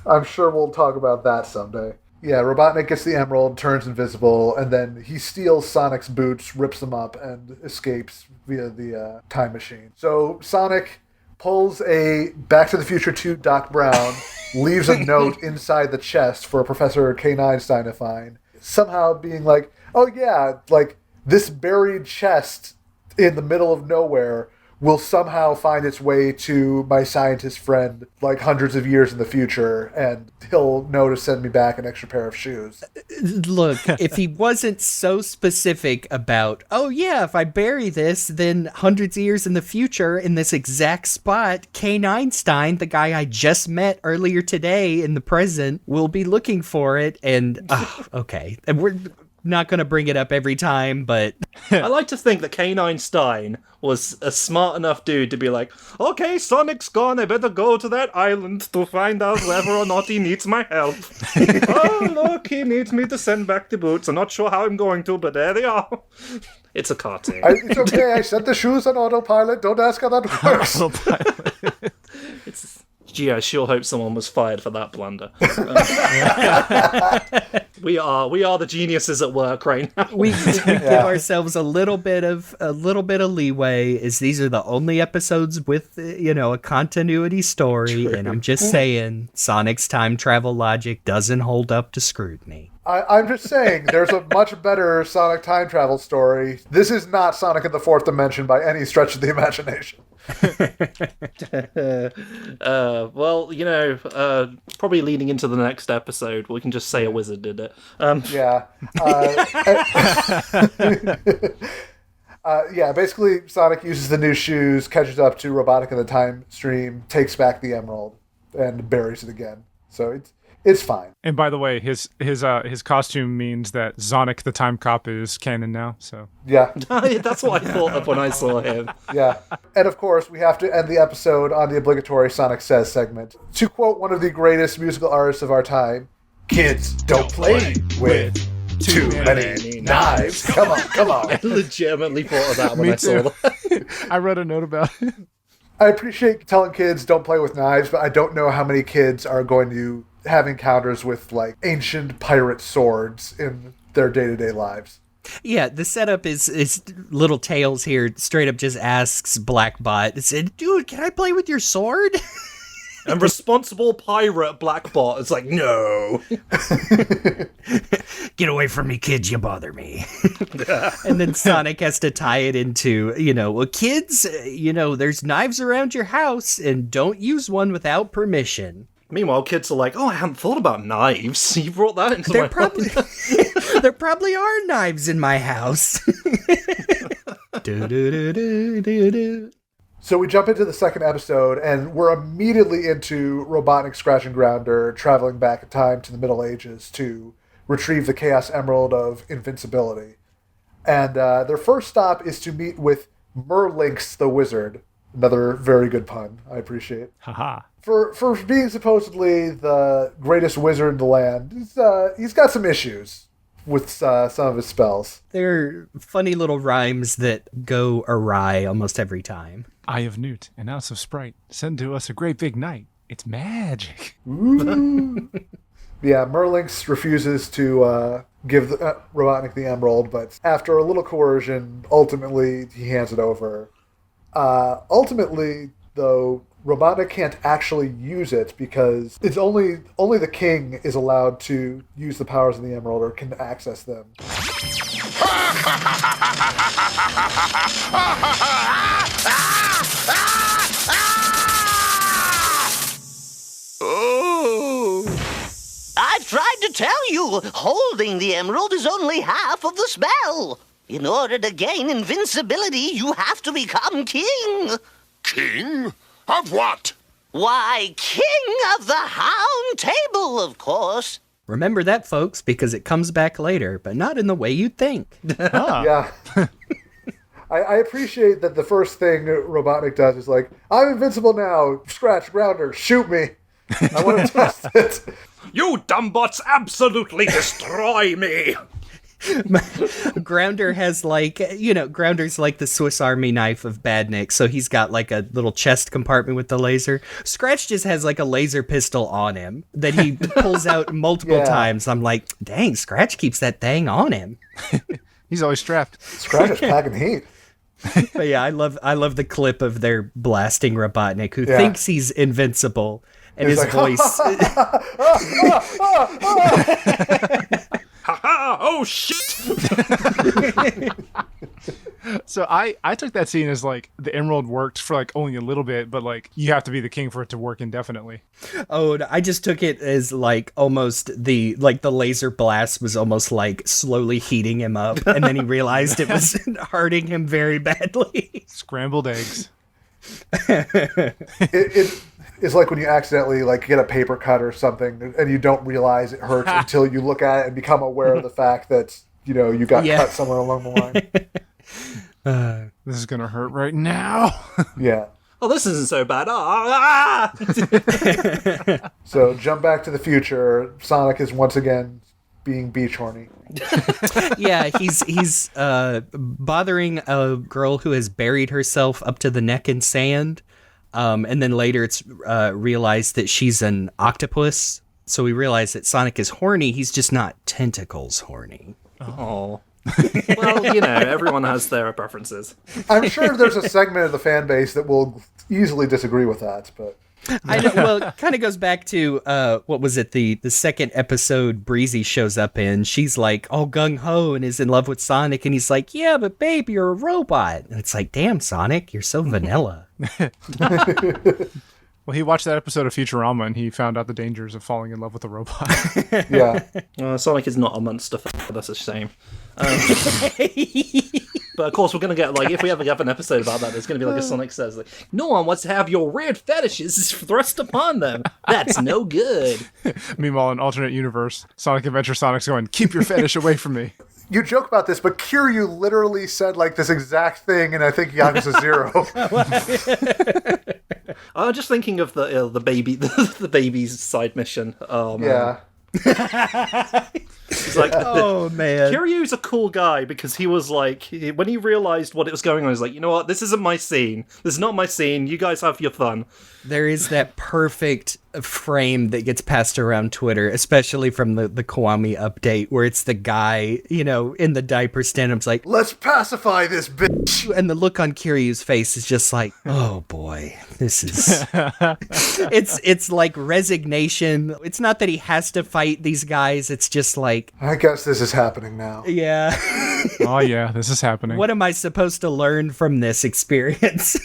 I'm sure we'll talk about that someday. Yeah, Robotnik gets the emerald, turns invisible, and then he steals Sonic's boots, rips them up, and escapes via the time machine. So Sonic pulls a Back to the Future 2 Doc Brown, leaves a note inside the chest for Professor K-9 to find, somehow being like, oh yeah, this buried chest in the middle of nowhere will somehow find its way to my scientist friend hundreds of years in the future, and he'll know to send me back an extra pair of shoes. Look, if he wasn't so specific about, oh yeah, if I bury this, then hundreds of years in the future in this exact spot, K-9, the guy I just met earlier today in the present, will be looking for it, and, okay. And we're not going to bring it up every time, but... I like to think that K-9 was a smart enough dude to be like, okay, Sonic's gone, I better go to that island to find out whether or not he needs my help. Oh, look, he needs me to send back the boots. I'm not sure how I'm going to, but there they are. It's a cartoon. It's okay, I set the shoes on autopilot. Don't ask how that works. Autopilot. Gee, I sure hope someone was fired for that blunder. We are the geniuses at work right now. We give ourselves a little bit of leeway, as these are the only episodes with a continuity story. True. And I'm just saying, Sonic's time travel logic doesn't hold up to scrutiny. I'm just saying, there's a much better Sonic time travel story. This is not Sonic in the Fourth Dimension by any stretch of the imagination. Well, probably leading into the next episode, we can just say a wizard did it. Yeah. Basically, Sonic uses the new shoes, catches up to Robotnik in the time stream, takes back the emerald, and buries it again. So it's fine. And by the way, his costume means that Sonic the Time Cop is canon now. So Yeah. That's what I thought of when I saw him. Yeah. And of course, we have to end the episode on the obligatory Sonic Says segment. To quote one of the greatest musical artists of our time, kids don't play with too many knives. Come on. I legitimately thought of that when I saw that. I read a note about it. I appreciate telling kids don't play with knives, but I don't know how many kids are going to have encounters with, like, ancient pirate swords in their day-to-day lives. Yeah, the setup is Little Tails here straight up just asks Blackbot, said, dude, can I play with your sword? And responsible pirate Blackbot is like, no. Get away from me, kids, you bother me. And then Sonic has to tie it into, well, kids, there's knives around your house and don't use one without permission. Meanwhile, kids are like, I hadn't thought about knives. You brought that into my head. There probably are knives in my house. So we jump into the second episode, and we're immediately into Robotnik, Scratch, and Grounder traveling back in time to the Middle Ages to retrieve the Chaos Emerald of Invincibility. And their first stop is to meet with Merlinx the Wizard. Another very good pun, I appreciate. Haha. For being supposedly the greatest wizard in the land, he's got some issues with some of his spells. They're funny little rhymes that go awry almost every time. Eye of Newt, an ounce of Sprite, send to us a great big night. It's magic. Ooh. Yeah, Merlinx refuses to give Robotnik the emerald, but after a little coercion, ultimately he hands it over. Ultimately, though, Robotnik can't actually use it because it's only the king is allowed to use the powers of the emerald or can access them. Oh! I've tried to tell you, holding the emerald is only half of the spell. In order to gain invincibility, you have to become king. King? Of what? Why, king of the Hound table, of course. Remember that, folks, because it comes back later, but not in the way you'd think. Yeah. I appreciate that the first thing Robotnik does is like, I'm invincible now, Scratch, Grounder, shoot me. I want to test it. You dumbbots absolutely destroy me. Grounder has Grounder's like the Swiss Army knife of Badnik, so he's got like a little chest compartment with the laser. Scratch just has like a laser pistol on him that he pulls out multiple times. I'm like, dang, Scratch keeps that thing on him. He's always strapped. Scratch is packing heat. But yeah, I love the clip of their blasting Robotnik, who thinks he's invincible, and his like, voice. Haha! Oh shit! So I took that scene as like the emerald worked for like only a little bit, but like you have to be the king for it to work indefinitely. Oh, I just took it as like almost the laser blast was almost like slowly heating him up, and then he realized it was hurting him very badly. Scrambled eggs. It's like when you accidentally like get a paper cut or something and you don't realize it hurts until you look at it and become aware of the fact that, you got cut somewhere along the line. This is going to hurt right now. Yeah. Oh, this isn't so bad. So jump back to the future. Sonic is once again being beach horny. Yeah, he's bothering a girl who has buried herself up to the neck in sand. And then later it's realized that she's an octopus. So we realize that Sonic is horny. He's just not tentacles horny. Oh. Well, everyone has their preferences. I'm sure there's a segment of the fan base that will easily disagree with that, but... I know. Well, it kind of goes back to, what was it, the second episode Breezy shows up in. She's like all gung-ho and is in love with Sonic, and he's like, yeah, but babe, you're a robot. And it's like, damn, Sonic, you're so vanilla. Well, he watched that episode of Futurama and he found out the dangers of falling in love with a robot. Yeah. Sonic is not a monster. That's a shame. But of course, we're going to get, like, if we ever have an episode about that, there's going to be like a Sonic says, like, no one wants to have your weird fetishes thrust upon them. That's no good. Meanwhile, in alternate universe, Sonic Adventure Sonic's going, keep your fetish away from me. You joke about this, but Kiryu literally said like this exact thing, and I think Yakuza 0. I'm just thinking of the baby, the baby's side mission. Oh man. Yeah. It's like, Oh man. Kiryu's a cool guy because he was like, when he realized what it was going on, he was like, you know what, this isn't my scene. This is not my scene. You guys have your fun. There is that perfect frame that gets passed around Twitter, especially from the Kiwami update, where it's the guy, you know, in the diaper stand-up's like, Let's pacify this bitch. and the look on Kiryu's face is just like, oh boy, this is... it's like resignation. It's not that he has to fight these guys, it's just like, I guess this is happening now. yeah. Oh yeah, this is happening. What am I supposed to learn from this experience?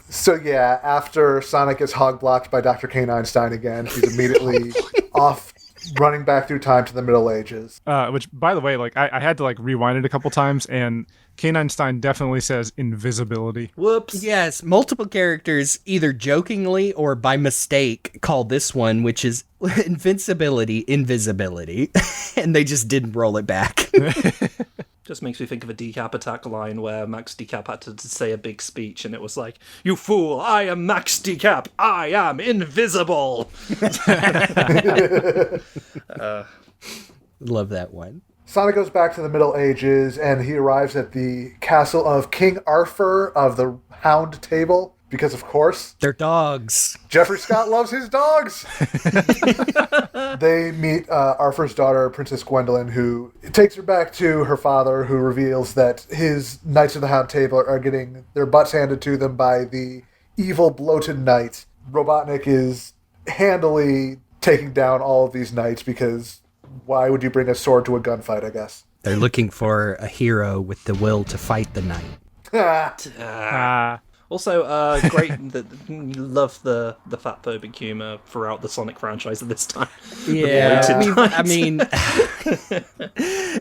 So yeah, after Sonic gets hog-blocked by Dr. Kane Einstein again, he's immediately off running back through time to the Middle Ages. Which, by the way, like I had to like rewind it a couple times, and Kane Einstein definitely says invisibility. Whoops. Yes, multiple characters either jokingly or by mistake call this one, which is invincibility, invisibility, and they just didn't roll it back. Just makes me think of a Decap Attack line where Max Decap had to say a big speech, and it was like, "You fool! I am Max Decap. I am invisible." Love that one. Sonic goes back to the Middle Ages, and he arrives at the castle of King Arthur of the Hound Table, because of course, They're dogs. Jeffrey Scott loves his dogs. They meet Arthur's daughter, Princess Gwendolyn, who takes her back to her father, who reveals that his Knights of the Hound Table are getting their butts handed to them by the evil, bloated knight. Robotnik is handily taking down all of these knights because why would you bring a sword to a gunfight, I guess? They're looking for a hero with the will to fight the knight. Also, great. Love the fatphobic humor throughout the Sonic franchise at this time. Yeah, bloated I mean,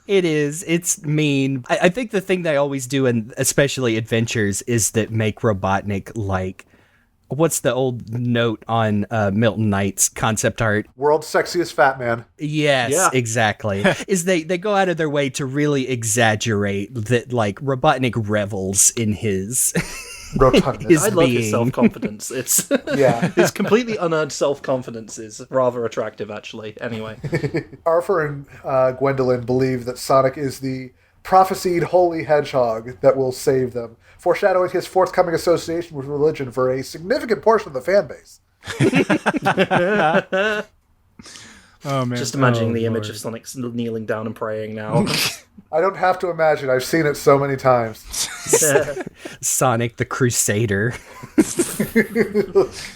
it is. It's mean. I think the thing they always do, and especially adventures, is that make Robotnik like, what's the old note on Milton Knight's concept art? World's sexiest fat man. Yes, Yeah. exactly. Is they go out of their way to really exaggerate that, like, Robotnik revels in his... Rotundness. I love his being. self-confidence. It's Yeah. his completely unearned self-confidence is rather attractive, actually. Anyway, Arthur and Gwendolyn believe that Sonic is the prophesied holy hedgehog that will save them, foreshadowing his forthcoming association with religion for a significant portion of the fan base. Oh man. just imagining the image of Sonic kneeling down and praying now. I don't have to imagine. I've seen it so many times. Sonic the Crusader.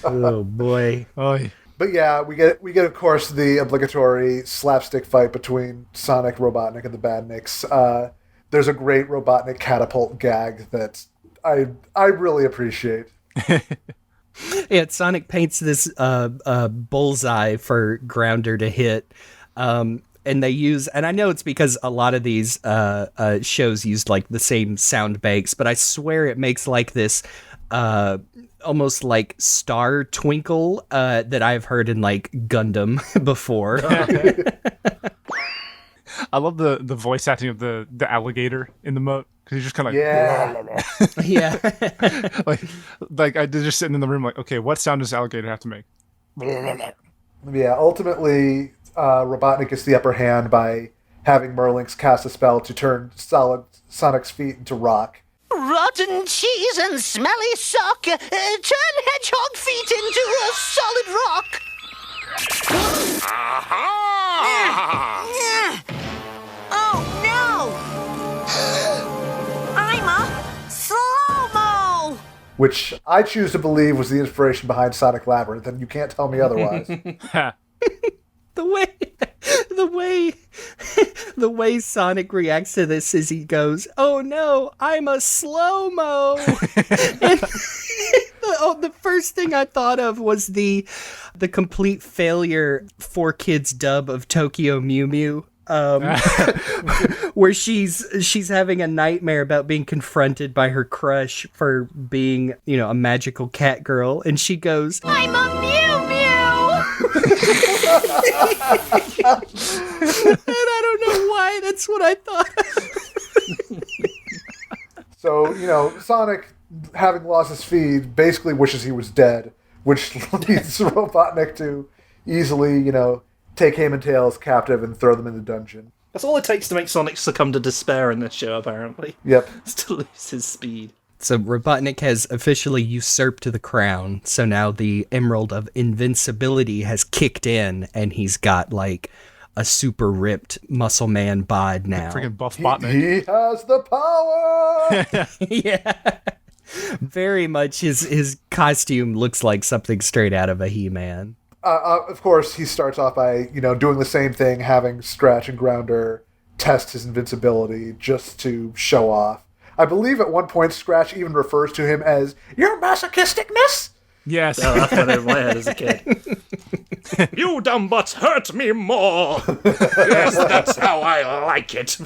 Oh, boy. Oh, But yeah, we get of course the obligatory slapstick fight between Sonic, Robotnik, and the Badniks. There's a great Robotnik catapult gag that I really appreciate. Yeah, Sonic paints this bullseye for Grounder to hit. And they use, and I know it's because a lot of these shows used like the same sound banks, but I swear it makes like this almost like star twinkle that I've heard in like Gundam before. I love the voice acting of the alligator in the moat because he's just kind of like, Yeah. like I just sitting in the room like, okay, what sound does alligator have to make? Yeah, ultimately, Robotnik gets the upper hand by having Merlynx cast a spell to turn Sonic's feet into rock. Rotten cheese and smelly sock. Turn hedgehog feet into a solid rock. Aha! Oh no! I'm a slow-mo! Which I choose to believe was the inspiration behind Sonic Labyrinth, and you can't tell me otherwise. The way The way Sonic reacts to this is he goes, "Oh no, I'm a slow-mo." And the first thing I thought of was the complete failure 4Kids dub of Tokyo Mew Mew. Where she's having a nightmare about being confronted by her crush for being, a magical cat girl, and she goes, I'm a Mew Mew! and I don't know why, that's what I thought. So, Sonic, having lost his feed, basically wishes he was dead, which leads Robotnik to easily, take him and Tails captive and throw them in the dungeon. That's all it takes to make Sonic succumb to despair in this show, apparently. Yep. Is to lose his speed. So Robotnik has officially usurped the crown, so now the Emerald of Invincibility has kicked in, and he's got, a super ripped muscle man bod now. Freaking Buffbotnik. He has the power! Yeah. Very much his costume looks like something straight out of a He-Man. Of course, he starts off by, doing the same thing, having Scratch and Grounder test his invincibility just to show off. I believe at one point Scratch even refers to him as, "Your masochisticness?" Yes. Oh, that's what in my head as a kid. You dumb butts hurt me more! Yes, that's how I like it.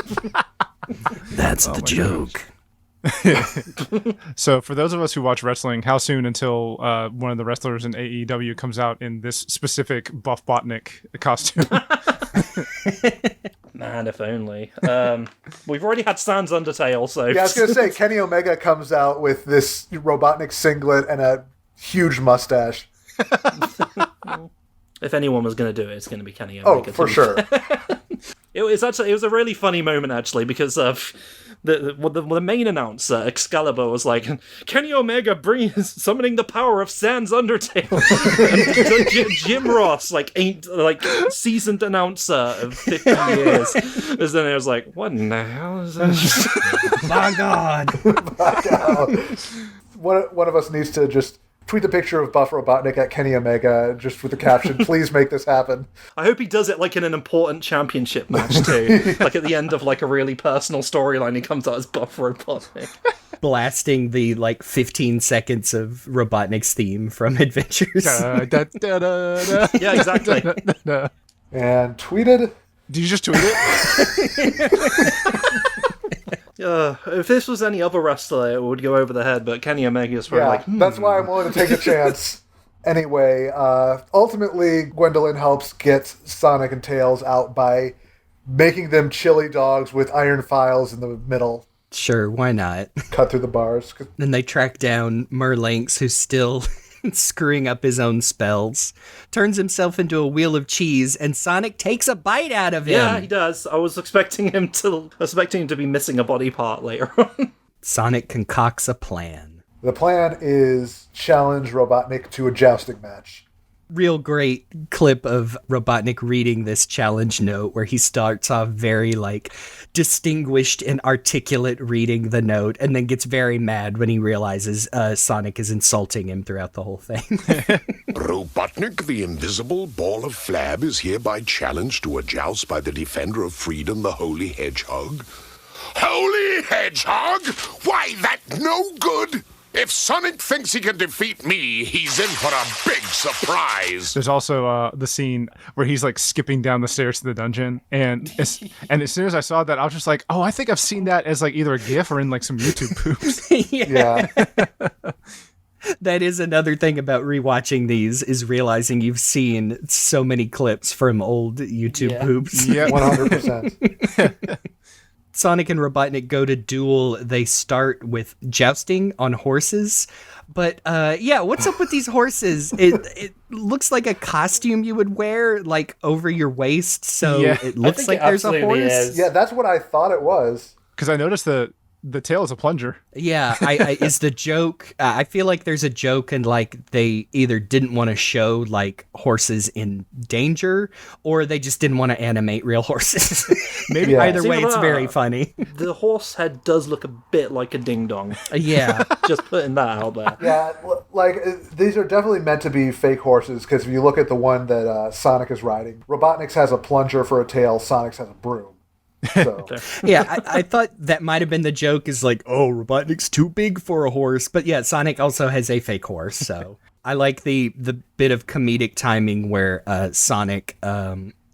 That's the joke. So for those of us who watch wrestling, how soon until one of the wrestlers in AEW comes out in this specific Buffbotnik costume? Man, if only. We've already had Sans Undertale, so... Yeah, I was going to say, Kenny Omega comes out with this Robotnik singlet and a huge mustache. If anyone was going to do it, it's going to be Kenny Omega. Oh, for sure. It was a really funny moment, actually, because of the main announcer, Excalibur, was like, Kenny Omega summoning the power of Sans Undertale. And Jim Ross, seasoned announcer of 50 years. And then it was like, what in the hell is this? My God. One of us needs to just tweet the picture of Buff Robotnik at Kenny Omega, just with the caption, "Please make this happen." I hope he does it in an important championship match too. At the end of a really personal storyline, he comes out as Buff Robotnik. Blasting the 15 seconds of Robotnik's theme from Adventures. Da, da, da, da, da. Yeah, exactly. And tweeted. Did you just tweet it? If this was any other wrestler, it would go over the head, but Kenny Omega's probably that's why I'm willing to take a chance. Anyway, ultimately, Gwendolyn helps get Sonic and Tails out by making them chili dogs with iron files in the middle. Sure, why not? Cut through the bars. Then they track down Merlinx, who's still screwing up his own spells, turns himself into a wheel of cheese, and Sonic takes a bite out of him. Yeah, he does. I was expecting him to be missing a body part later on. Sonic concocts a plan. The plan is challenge Robotnik to a jousting match. Real great clip of Robotnik reading this challenge note where he starts off very distinguished and articulate reading the note and then gets very mad when he realizes Sonic is insulting him throughout the whole thing. Robotnik, the invisible ball of flab, is hereby challenged to a joust by the defender of freedom, the Holy Hedgehog. Holy Hedgehog? Why, that's no good! If Sonic thinks he can defeat me, he's in for a big surprise. There's also the scene where he's skipping down the stairs to the dungeon, and as soon as I saw that, I was just like, oh, I think I've seen that as either a GIF or in some YouTube poops. Yeah. That is another thing about rewatching these, is realizing you've seen so many clips from old YouTube poops. Yeah, 100%. Sonic and Robotnik go to duel. They start with jousting on horses. But, what's up with these horses? It looks like a costume you would wear, over your waist, so it looks like there's a horse. Is. Yeah, that's what I thought it was. Because I noticed the tail is a plunger. Yeah, is the joke... I feel like there's a joke and, they either didn't want to show, horses in danger, or they just didn't want to animate real horses. Maybe either way, it's very funny. The horse head does look a bit like a ding-dong. Yeah. Just putting that out there. Yeah, these are definitely meant to be fake horses, because if you look at the one that Sonic is riding, Robotnik's has a plunger for a tail, Sonic's has a broom. So Yeah, I thought that might have been the joke is like, oh, Robotnik's too big for a horse. But yeah, Sonic also has a fake horse. So I like the bit of comedic timing where Sonic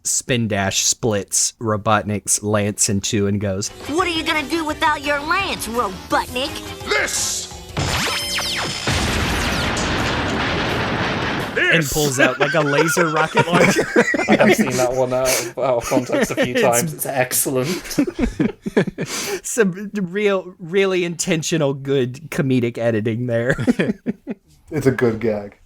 spin dash splits Robotnik's lance in two and goes, What are you gonna do without your lance, Robotnik? This! and pulls out like a laser rocket launcher. I have seen that one out of context a few times. It's excellent. Some really intentional good comedic editing there. It's a good gag.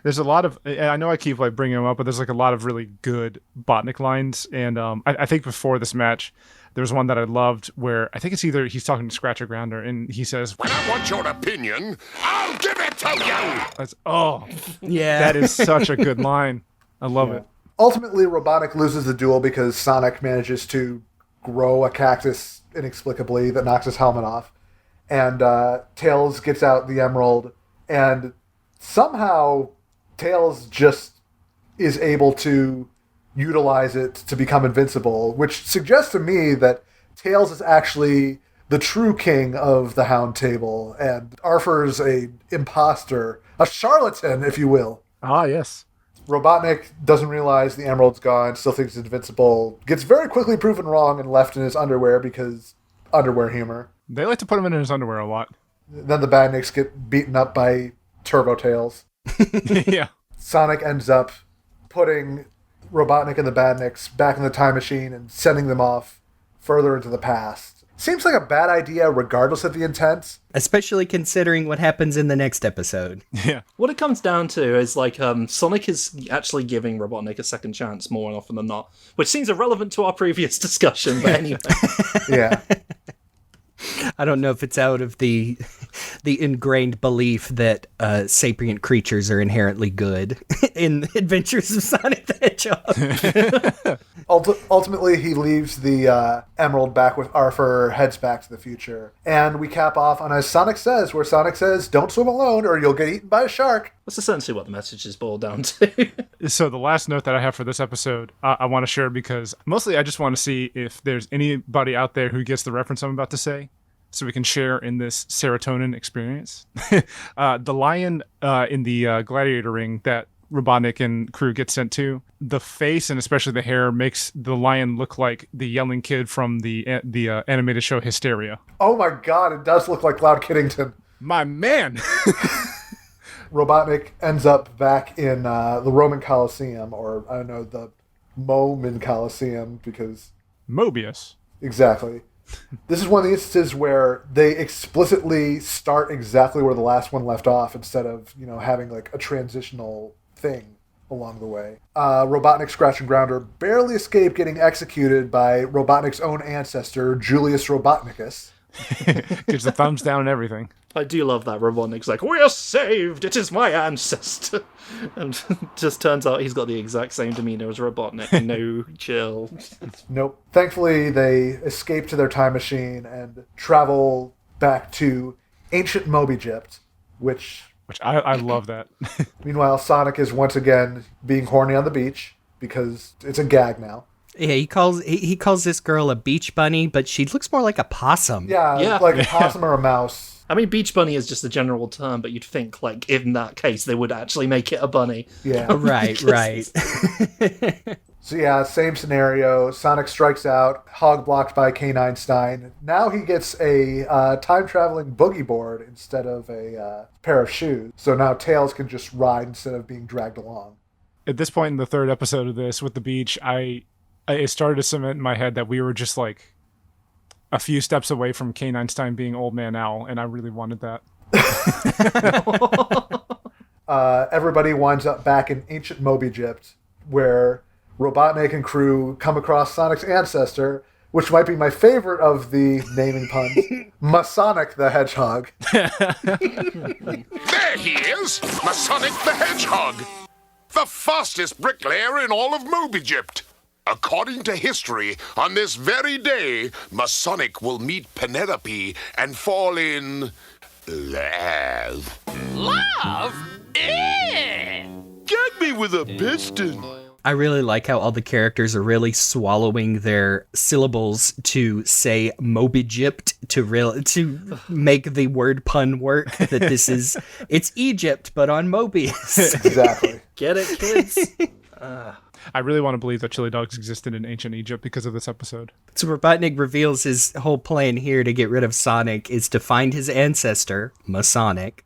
There's a lot of, I know I keep like bringing them up, but there's like a lot of really good Botnik lines. And I think before this match, there was one that I loved where I think it's either he's talking to Scratcher Grounder and he says, "When I want your opinion, I'll give it to you." That's, oh, yeah. that is such a good line. I love it. Ultimately, Robotnik loses the duel because Sonic manages to grow a cactus inexplicably that knocks his helmet off. And Tails gets out the emerald, and somehow Tails just is able to utilize it to become invincible, which suggests to me that Tails is actually the true king of the Hound table, and Arthur's a imposter, a charlatan, if you will. Ah, yes. Robotnik doesn't realize the emerald's gone, still thinks it's invincible, gets very quickly proven wrong and left in his underwear because underwear humor. They like to put him in his underwear a lot. Then the Badniks get beaten up by Turbo Tails. Yeah. Sonic ends up putting Robotnik and the Badniks back in the time machine and sending them off further into the past. Seems like a bad idea regardless of the intent. Especially considering what happens in the next episode. Yeah. What it comes down to is like Sonic is actually giving Robotnik a second chance more often than not, which seems irrelevant to our previous discussion, but anyway. Yeah. I don't know if it's out of the ingrained belief that sapient creatures are inherently good in the Adventures of Sonic the Hedgehog. Ultimately, he leaves the emerald back with Arthur, heads back to the future. And we cap off on As Sonic Says, where Sonic says, "Don't swim alone or you'll get eaten by a shark." That's essentially what the message is boiled down to. So the last note that I have for this episode, I want to share because mostly I just want to see if there's anybody out there who gets the reference I'm about to say, so we can share in this serotonin experience. The lion in the gladiator ring that Robotnik and crew get sent to, the face and especially the hair makes the lion look like the yelling kid from the animated show Hysteria. Oh my god, it does look like Cloud Kiddington. My man! Robotnik ends up back in the Roman Colosseum, or I don't know, the Moman Colosseum, because... Mobius. Exactly. This is one of the instances where they explicitly start exactly where the last one left off instead of, having like a transitional thing along the way. Robotnik, Scratch and Grounder barely escape getting executed by Robotnik's own ancestor, Julius Robotnicus. Gives the thumbs down and everything. I do love that Robotnik's like, "We're saved! It is my ancestor!" And just turns out he's got the exact same demeanor as Robotnik. No, chill. Nope. Thankfully, they escape to their time machine and travel back to ancient Moby-Gypt, which I love that. Meanwhile, Sonic is once again being horny on the beach because it's a gag now. Yeah, he calls this girl a beach bunny, but she looks more like a possum. Yeah. Like a possum or a mouse. I mean, beach bunny is just a general term, but you'd think, like, in that case, they would actually make it a bunny. Yeah. Right. So yeah, same scenario. Sonic strikes out, hog blocked by K9 Stein. Now he gets a time-traveling boogie board instead of a pair of shoes. So now Tails can just ride instead of being dragged along. At this point in the third episode of this, with the beach, it started to cement in my head that we were just like a few steps away from K9 Stein being Old Man Owl, and I really wanted that. Everybody winds up back in ancient Moby-Gypt, where Robotnik and crew come across Sonic's ancestor, which might be my favorite of the naming puns, Masonic the Hedgehog. There he is, Masonic the Hedgehog, the fastest bricklayer in all of Moby-Gypt. According to history, on this very day, Masonic will meet Penelope and fall in love. Love? Gag me with a piston. I really like how all the characters are really swallowing their syllables to say Moby-Gypt to make the word pun work. That it's Egypt, but on Mobius. Exactly. Get it, kids? I really want to believe that chili dogs existed in ancient Egypt because of this episode. So Robotnik reveals his whole plan here to get rid of Sonic is to find his ancestor, Masonic,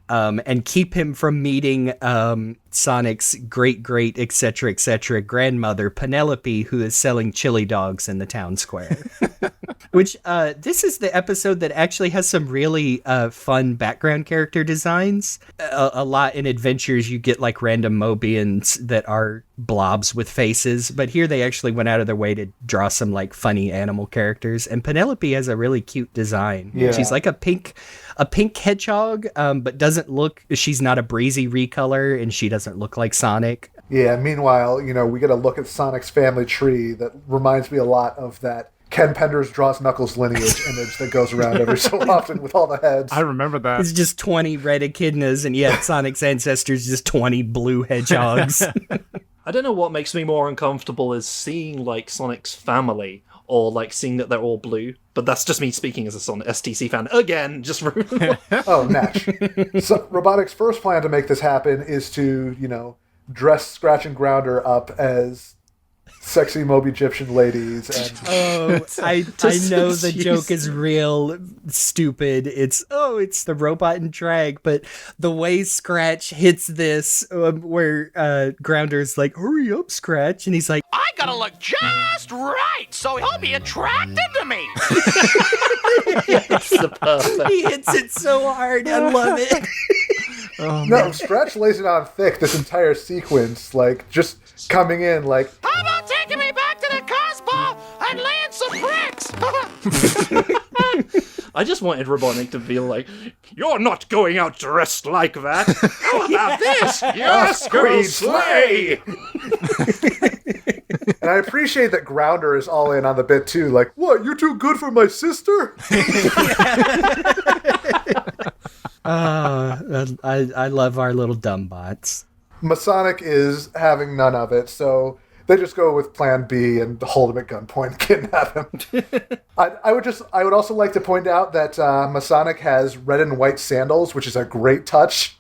and keep him from meeting Sonic's great, etc., grandmother, Penelope, who is selling chili dogs in the town square. Which, this is the episode that actually has some really fun background character designs. A lot in Adventures, you get like random Mobians that are blobs with faces, but here they actually went out of their way to draw some like funny animal characters. And Penelope has a really cute design. Yeah. She's like a pink hedgehog, but she's not a breezy recolor, and she doesn't look like Sonic. Yeah, meanwhile, we get a look at Sonic's family tree that reminds me a lot of that Ken Penders Draws Knuckles lineage image that goes around every so often with all the heads. I remember that. It's just 20 red echidnas, and yet Sonic's ancestors just 20 blue hedgehogs. I don't know what makes me more uncomfortable is seeing, like, Sonic's family, or, like, seeing that they're all blue. But that's just me speaking as a Sonic STC fan. Again, just... Oh, Nash. So, Robotnik's first plan to make this happen is to, dress Scratch and Grounder up as sexy Moby Egyptian ladies. And I know the joke is real stupid. It's the robot in drag, but the way Scratch hits this, where Grounder's like, hurry up, Scratch, and he's like, I gotta look just right, so he'll be attracted to me. It's the perfect. he hits it so hard. I love it. no, Scratch lays it on thick this entire sequence, like, just coming in, like... How about taking me back to the Cosmo and laying some bricks? I just wanted Robotnik to feel like, you're not going out dressed like that. How about this? Yes, girl, slay! And I appreciate that Grounder is all in on the bit, too. Like, what, you're too good for my sister? I love our little dumb bots. Masonic is having none of it, so they just go with plan B and hold him at gunpoint and kidnap him. I would also like to point out that Masonic has red and white sandals, which is a great touch.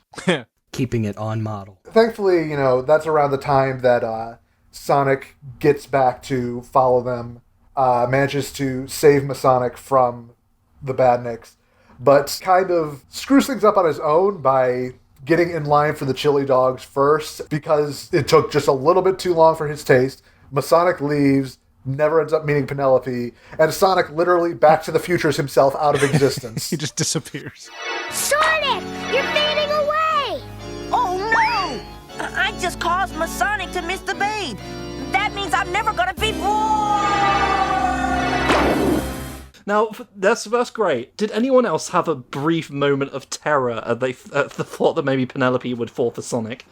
Keeping it on model. Thankfully, that's around the time that Sonic gets back to follow them, manages to save Masonic from the Badniks, but kind of screws things up on his own by getting in line for the chili dogs first, because it took just a little bit too long for his taste. Masonic leaves, never ends up meeting Penelope, and Sonic literally Back to the Futures himself out of existence. He just disappears. Sonic, you're fading away! Oh no! I just caused Masonic to miss the babe. That means I'm never gonna be born! Now, that's great. Did anyone else have a brief moment of terror at the thought that maybe Penelope would fall for Sonic?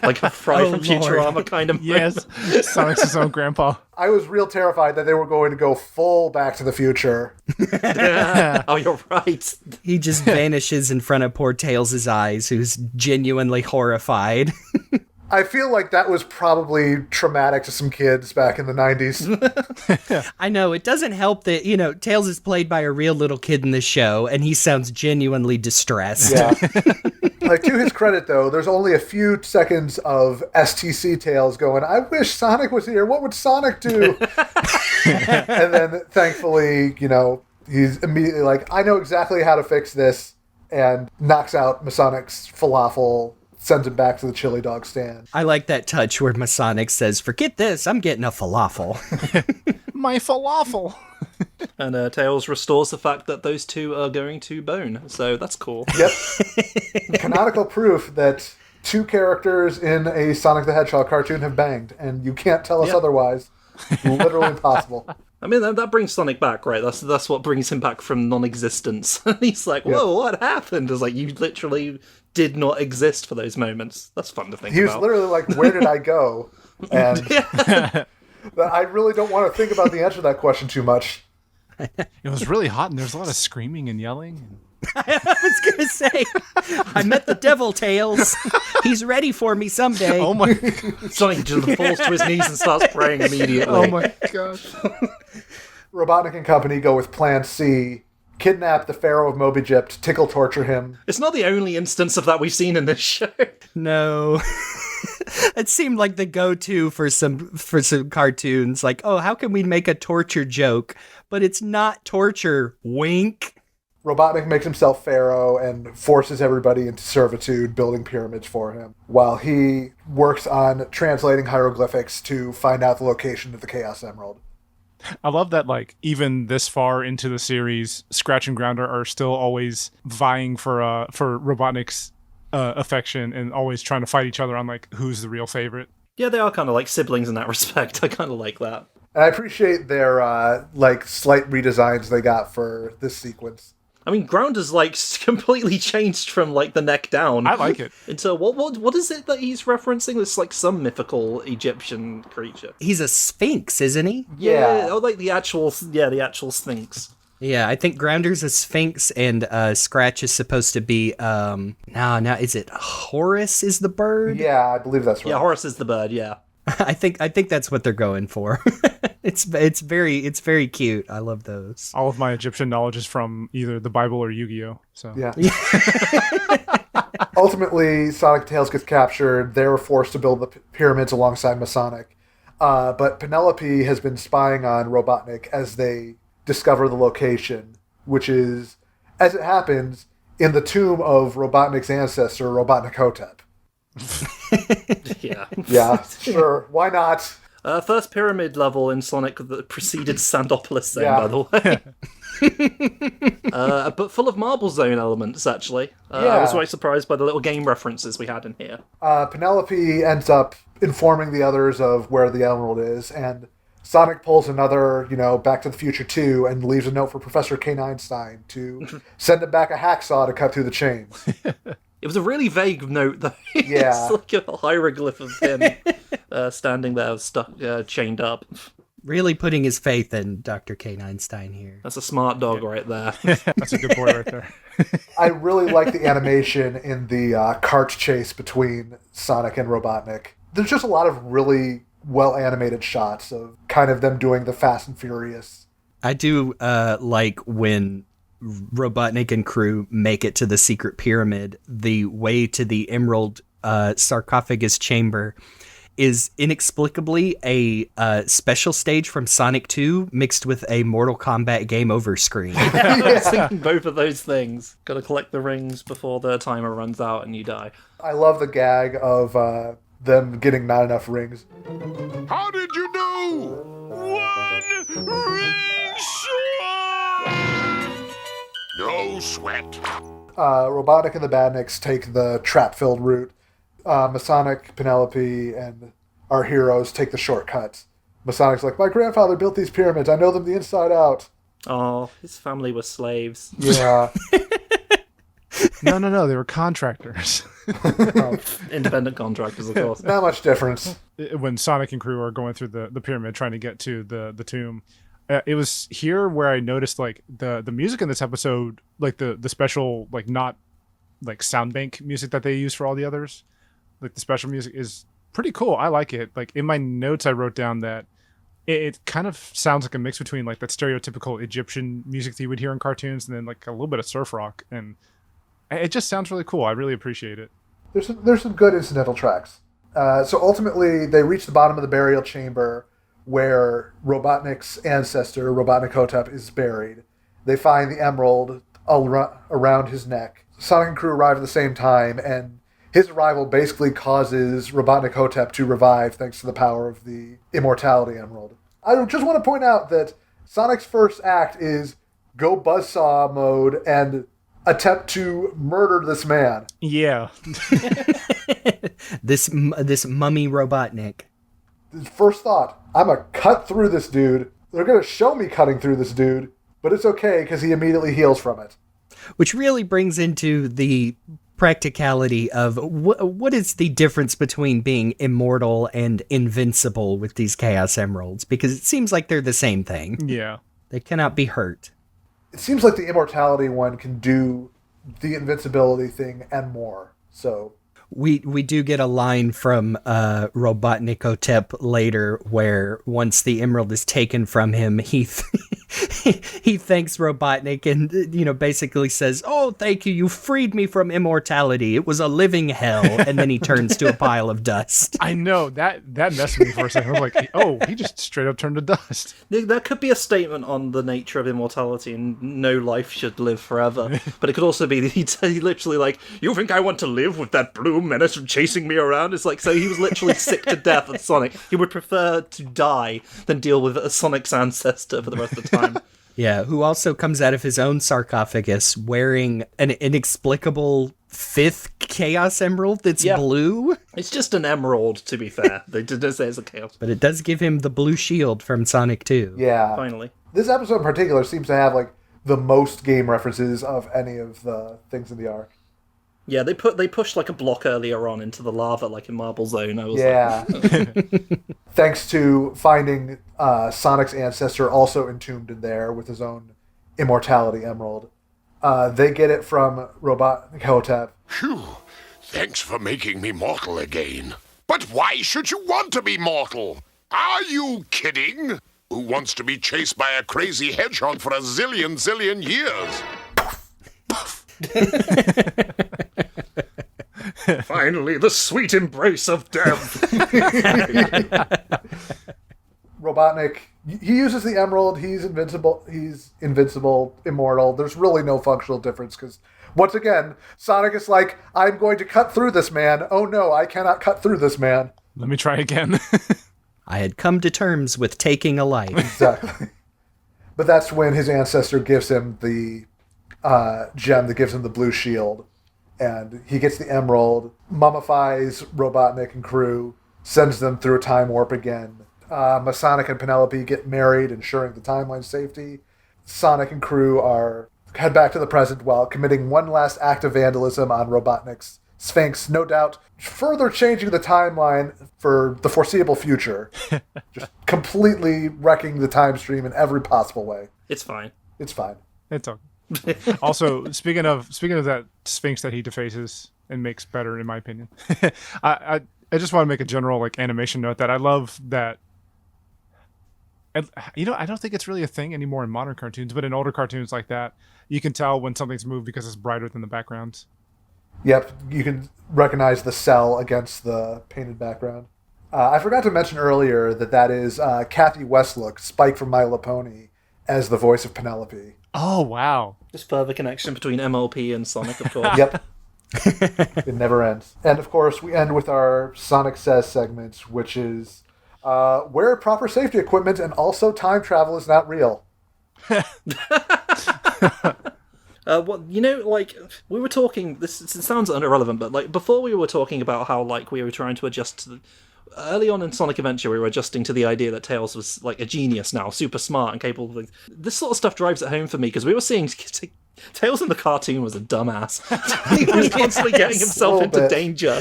Like a Fry from Futurama kind of Yes, Sonic's his own grandpa. I was real terrified that they were going to go full Back to the Future. Oh, you're right. He just vanishes in front of poor Tails' eyes, who's genuinely horrified. I feel like that was probably traumatic to some kids back in the 90s. I know, it doesn't help that, Tails is played by a real little kid in the show, and he sounds genuinely distressed. Yeah. Like, to his credit, though, there's only a few seconds of STC Tails going, I wish Sonic was here. What would Sonic do? And then, thankfully, he's immediately like, I know exactly how to fix this, and knocks out Masonic's falafel, sends him back to the chili dog stand. I like that touch where Masonic says, forget this, I'm getting a falafel. My falafel. And Tails restores the fact that those two are going to bone, so that's cool. Yep. Canonical proof that two characters in a Sonic the Hedgehog cartoon have banged, and you can't tell us otherwise. Literally impossible. I mean, that brings Sonic back, right? That's what brings him back from non-existence. He's like, whoa, what happened? It's like, you literally did not exist for those moments. That's fun to think about. He was literally like, where did I go? And I really don't want to think about the answer to that question too much. It was really hot, and there was a lot of screaming and yelling. I was gonna say, I met the devil, Tails. He's ready for me someday. Oh my god. Sonic just falls to his knees and starts praying immediately. Oh my gosh. Robotnik and company go with Plan C, kidnap the Pharaoh of Moby Egypt, tickle torture him. It's not the only instance of that we've seen in this show. No. It seemed like the go-to for some cartoons. Like, oh, how can we make a torture joke? But it's not torture. Wink. Robotnik makes himself Pharaoh and forces everybody into servitude, building pyramids for him, while he works on translating hieroglyphics to find out the location of the Chaos Emerald. I love that, like, even this far into the series, Scratch and Grounder are still always vying for Robotnik's affection and always trying to fight each other on, like, who's the real favorite. Yeah, they are kind of like siblings in that respect. I kind of like that. And I appreciate their, slight redesigns they got for this sequence. I mean, Grounder's, like, completely changed from, like, the neck down. I like it. Into, what is it that he's referencing? It's, like, some mythical Egyptian creature. He's a sphinx, isn't he? Yeah. Oh, like the actual sphinx. Yeah, I think Grounder's a sphinx and Scratch is supposed to be, now, is it Horus is the bird? Yeah, I believe that's right. Yeah, Horus is the bird, yeah. I think that's what they're going for. It's very cute. I love those. All of my Egyptian knowledge is from either the Bible or Yu-Gi-Oh! So Yeah. Ultimately, Sonic Tails gets captured. They're forced to build the pyramids alongside Masonic. But Penelope has been spying on Robotnik as they discover the location, which is, as it happens, in the tomb of Robotnik's ancestor, Robotnik Hotep. Yeah. Yeah, sure. Why not? First pyramid level in Sonic that preceded Sandopolis Zone, Yeah. by the way. But full of Marble Zone elements, actually. I Yeah. was quite surprised by the little game references we had in here. Penelope ends up informing the others of where the emerald is, and Sonic pulls another, Back to the Future 2 and leaves a note for Professor Kane Einstein to send him back a hacksaw to cut through the chains. It was a really vague note, though. Yeah. It's like a hieroglyph of him standing there, stuck, chained up. Really putting his faith in Dr. Kane Einstein here. That's a smart dog right there. that's a good boy right there. I really like the animation in the cart chase between Sonic and Robotnik. There's just a lot of really well-animated shots of kind of them doing the Fast and Furious. I do like when Robotnik and crew make it to the secret pyramid. The way to the Emerald sarcophagus chamber is inexplicably a special stage from Sonic 2 mixed with a Mortal Kombat Game Over screen. I was thinking both of those things. Gotta collect the rings before the timer runs out and you die. I love the gag of them getting not enough rings. How did you do? One ring short! No sweat. Robotnik and the Badniks take the trap-filled route. Masonic, Penelope, and our heroes take the shortcuts. Masonic's like, my grandfather built these pyramids. I know them the inside out. Oh, his family were slaves. Yeah. No, they were contractors. Independent contractors, of course. Not much difference. When Sonic and crew are going through the pyramid trying to get to the tomb, it was here where I noticed like the music in this episode, like the special, like not like sound bank music that they use for all the others. Like the special music is pretty cool. I like it. Like in my notes, I wrote down that it kind of sounds like a mix between like that stereotypical Egyptian music that you would hear in cartoons and then like a little bit of surf rock, and it just sounds really cool. I really appreciate it. There's some good incidental tracks. So ultimately, they reach the bottom of the burial chamber where Robotnik's ancestor, Robotnik Hotep, is buried. They find the emerald around his neck. Sonic and crew arrive at the same time, and his arrival basically causes Robotnik Hotep to revive thanks to the power of the immortality emerald. I just want to point out that Sonic's first act is go buzzsaw mode and attempt to murder this man. Yeah. This mummy Robotnik. His first thought, I'm going to cut through this dude. They're going to show me cutting through this dude, but it's okay because he immediately heals from it. Which really brings into the practicality of what is the difference between being immortal and invincible with these Chaos Emeralds, because it seems like they're the same thing. Yeah. They cannot be hurt. It seems like the immortality one can do the invincibility thing and more. So we do get a line from Robotnik Otep later where once the emerald is taken from him, he he thanks Robotnik and basically says, "Oh, thank you, you freed me from immortality. It was a living hell." And then he turns to a pile of dust. I know that messed with me for a second. I was like, "Oh, he just straight up turned to dust." That could be a statement on the nature of immortality and no life should live forever. But it could also be that he literally like, "You think I want to live with that blue menace chasing me around?" It's like, so he was literally sick to death of Sonic. He would prefer to die than deal with a Sonic's ancestor for the rest of the time. Yeah, who also comes out of his own sarcophagus wearing an inexplicable 5th Chaos Emerald that's blue. It's just an emerald, to be fair. They did say it's a Chaos. But it does give him the blue shield from Sonic 2. Yeah. Finally. This episode in particular seems to have like the most game references of any of the things in the arc. Yeah, they pushed like a block earlier on into the lava, like in Marble Zone. I was like... Thanks to finding Sonic's ancestor also entombed in there with his own immortality emerald. They get it from Robotnik Hotep. Phew, thanks for making me mortal again. But why should you want to be mortal? Are you kidding? Who wants to be chased by a crazy hedgehog for a zillion years? Finally, the sweet embrace of death. Robotnik, he uses the emerald. He's invincible, immortal. There's really no functional difference because, once again, Sonic is like, I'm going to cut through this man. Oh no, I cannot cut through this man. Let me try again. I had come to terms with taking a life. Exactly. But that's when his ancestor gives him the gem that gives him the blue shield. And he gets the emerald, mummifies Robotnik and crew, sends them through a time warp again. Masonic and Penelope get married, ensuring the timeline's safety. Sonic and crew head back to the present while committing one last act of vandalism on Robotnik's Sphinx, no doubt further changing the timeline for the foreseeable future. Just completely wrecking the time stream in every possible way. It's fine. It's fine. It's okay. Also, speaking of that Sphinx that he defaces and makes better, in my opinion, I just want to make a general like animation note that I love that. And, I don't think it's really a thing anymore in modern cartoons, but in older cartoons like that, you can tell when something's moved because it's brighter than the background. Yep, you can recognize the cell against the painted background. I forgot to mention earlier that is Kathy Westlook, Spike from My Little Pony, as the voice of Penelope. Oh, wow. Just further connection between MLP and Sonic, of course. Yep. It never ends. And, of course, we end with our Sonic Says segment, which is wear proper safety equipment and also time travel is not real. We were talking, it sounds irrelevant, but like before we were talking about how like we were trying to adjust to early on in Sonic Adventure, we were adjusting to the idea that Tails was like a genius now, super smart and capable of things. This sort of stuff drives it home for me because we were seeing Tails in the cartoon was a dumbass. He was constantly getting himself into danger.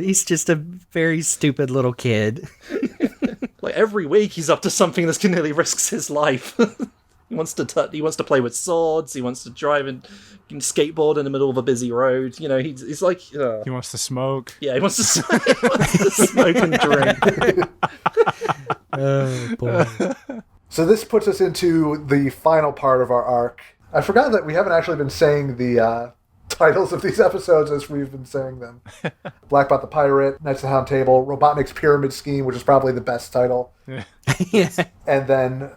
He's just a very stupid little kid. Like every week he's up to something that nearly risks his life. He wants to play with swords. He wants to drive and skateboard in the middle of a busy road. He's like... He wants to smoke. Yeah, he wants to smoke and drink. Oh, boy. So this puts us into the final part of our arc. I forgot that we haven't actually been saying the titles of these episodes as we've been saying them. Blackbot the Pirate, Knights of the Hound Table, Robotnik's Pyramid Scheme, which is probably the best title. Yeah. And then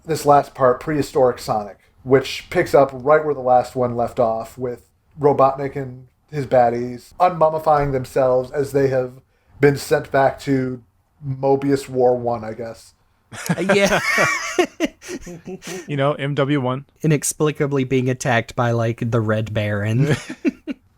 this last part, Prehistoric Sonic, which picks up right where the last one left off with Robotnik and his baddies unmummifying themselves as they have been sent back to Mobius War 1, I guess. Yeah. MW1. Inexplicably being attacked by, like, the Red Baron.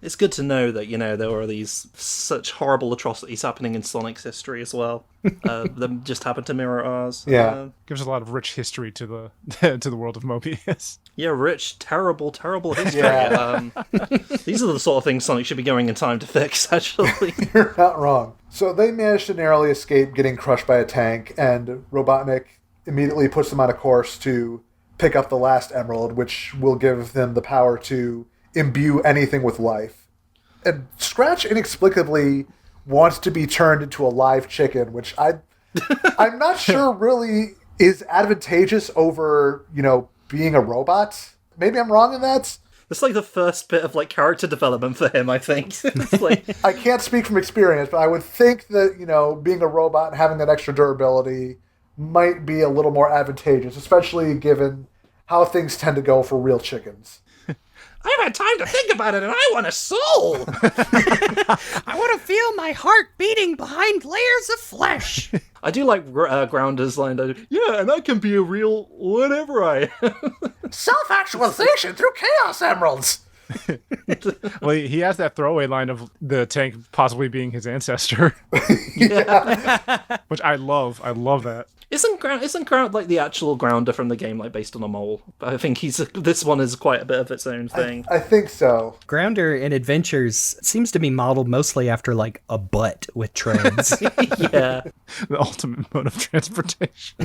It's good to know that, there are these such horrible atrocities happening in Sonic's history as well. Them just happen to mirror ours. Yeah. Gives a lot of rich history to the world of Mobius. Yeah, rich, terrible history. Yeah. These are the sort of things Sonic should be going in time to fix, actually. You're not wrong. So they managed to narrowly escape getting crushed by a tank, and Robotnik immediately puts them on a course to pick up the last emerald, which will give them the power to imbue anything with life. And Scratch inexplicably wants to be turned into a live chicken, which I'm not sure really is advantageous over, being a robot. Maybe I'm wrong in that. It's like the first bit of like character development for him, I think. It's like, I can't speak from experience, but I would think that, being a robot and having that extra durability might be a little more advantageous, especially given how things tend to go for real chickens. I've had time to think about it, and I want a soul! I want to feel my heart beating behind layers of flesh. I do like Grounder's line, though. Yeah, and I can be a real whatever I am. Self-actualization through Chaos Emeralds! Well, he has that throwaway line of the tank possibly being his ancestor. Which I love. I love that. Isn't Ground like the actual Grounder from the game, like based on a mole? I think this one is quite a bit of its own thing. I think so. Grounder in Adventures seems to be modeled mostly after like a butt with treads. Yeah. The ultimate mode of transportation.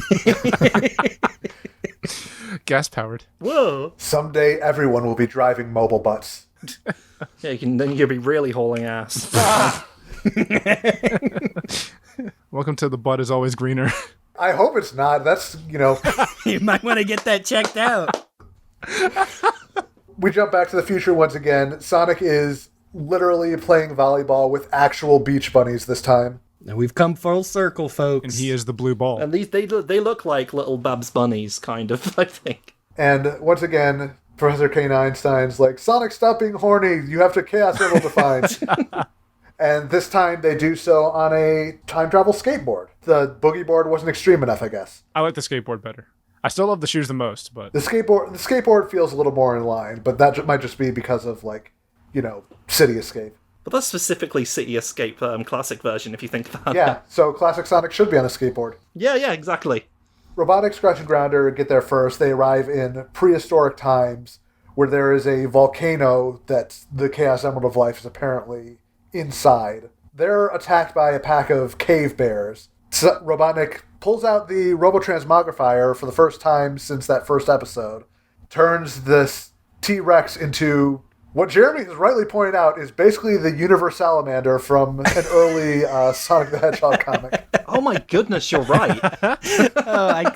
Gas powered. Whoa. Someday everyone will be driving mobile butts. Yeah, then you'll be really hauling ass. Welcome to The Butt is Always Greener. I hope it's not. That's, You might want to get that checked out. We jump back to the future once again. Sonic is literally playing volleyball with actual beach bunnies this time. And we've come full circle, folks. And he is the blue ball. And they look like little Babs bunnies, kind of, I think. And once again, Professor Kane Einstein's like, Sonic, stop being horny. You have to Chaos Emerald define. And this time they do so on a time travel skateboard. The boogie board wasn't extreme enough, I guess. I like the skateboard better. I still love the shoes the most, but The skateboard feels a little more in line, but that might just be because of City Escape. But that's specifically City Escape classic version, if you think about it. Yeah, so classic Sonic should be on a skateboard. Yeah, exactly. Robotnik, Scratch, and Grounder get there first. They arrive in prehistoric times, where there is a volcano that the Chaos Emerald of Life is apparently inside. They're attacked by a pack of cave bears. Robotnik pulls out the Robotransmogrifier for the first time since that first episode, turns this T-Rex into what Jeremy has rightly pointed out is basically the Universe Salamander from an early Sonic the Hedgehog comic. Oh my goodness, you're right. I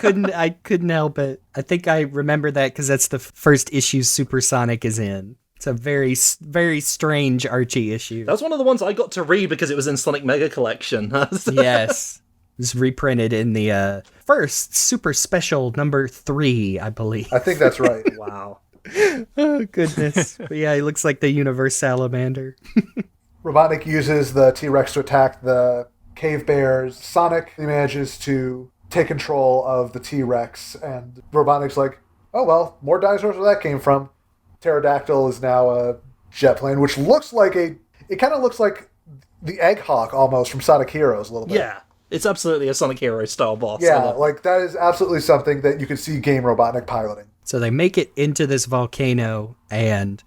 couldn't help it. I think I remember that because that's the first issue Supersonic is in. It's a very, very strange Archie issue. That's one of the ones I got to read because it was in Sonic Mega Collection. Yes. It was reprinted in the first Super Special number 3, I believe. I think that's right. Wow. Oh, goodness. But yeah, he looks like the Universe Salamander. Robotnik uses the T-Rex to attack the cave bears. Sonic manages to take control of the T-Rex, and Robotnik's like, oh well, more dinosaurs where that came from. Pterodactyl is now a jet plane, which looks like it kind of looks like the Egg Hawk almost from Sonic Heroes a little bit. Yeah, it's absolutely a Sonic Heroes style boss. Yeah, like that is absolutely something that you could see Game Robotnik piloting. So they make it into this volcano, and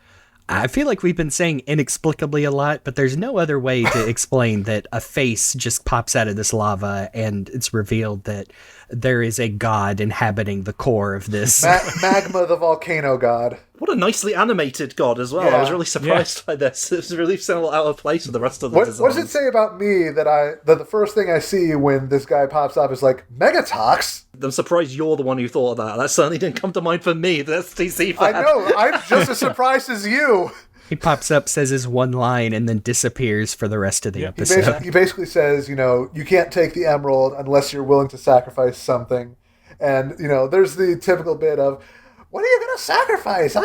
I feel like we've been saying inexplicably a lot, but there's no other way to explain that a face just pops out of this lava, and it's revealed that there is a god inhabiting the core of this. Magma the volcano god. What a nicely animated god as well. Yeah. I was really surprised by this. It was really sounded out of place with the rest of the design. What does it say about me that the first thing I see when this guy pops up is like, Megatox? I'm surprised you're the one who thought of that. That certainly didn't come to mind for me. That's TC fan. I know. I'm just as surprised as you. He pops up, says his one line, and then disappears for the rest of the episode. He basically says, you can't take the emerald unless you're willing to sacrifice something. And, there's the typical bit of, what are you going to sacrifice?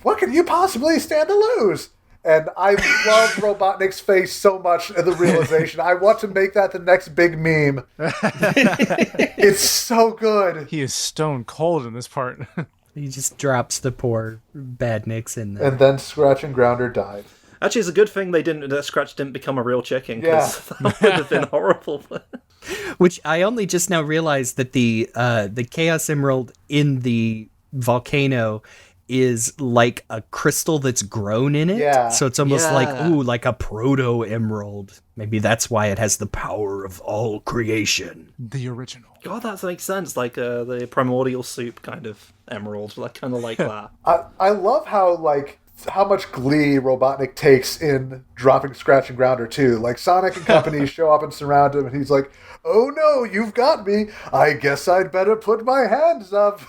What can you possibly stand to lose? And I love Robotnik's face so much at the realization. I want to make that the next big meme. It's so good. He is stone cold in this part. He just drops the poor Badniks in there. And then Scratch and Grounder died. Actually, it's a good thing that Scratch didn't become a real chicken, because that would have been horrible. Which I only just now realized that the Chaos Emerald in the volcano is like a crystal that's grown in it. Yeah. So it's almost like a proto-emerald. Maybe that's why it has the power of all creation. The original. God, that makes sense. Like the primordial soup kind of emerald. Like kind of like that. I love how, how much glee Robotnik takes in dropping Scratch and Grounder too. Like Sonic and company show up and surround him, and he's like, "Oh no, you've got me. I guess I'd better put my hands up."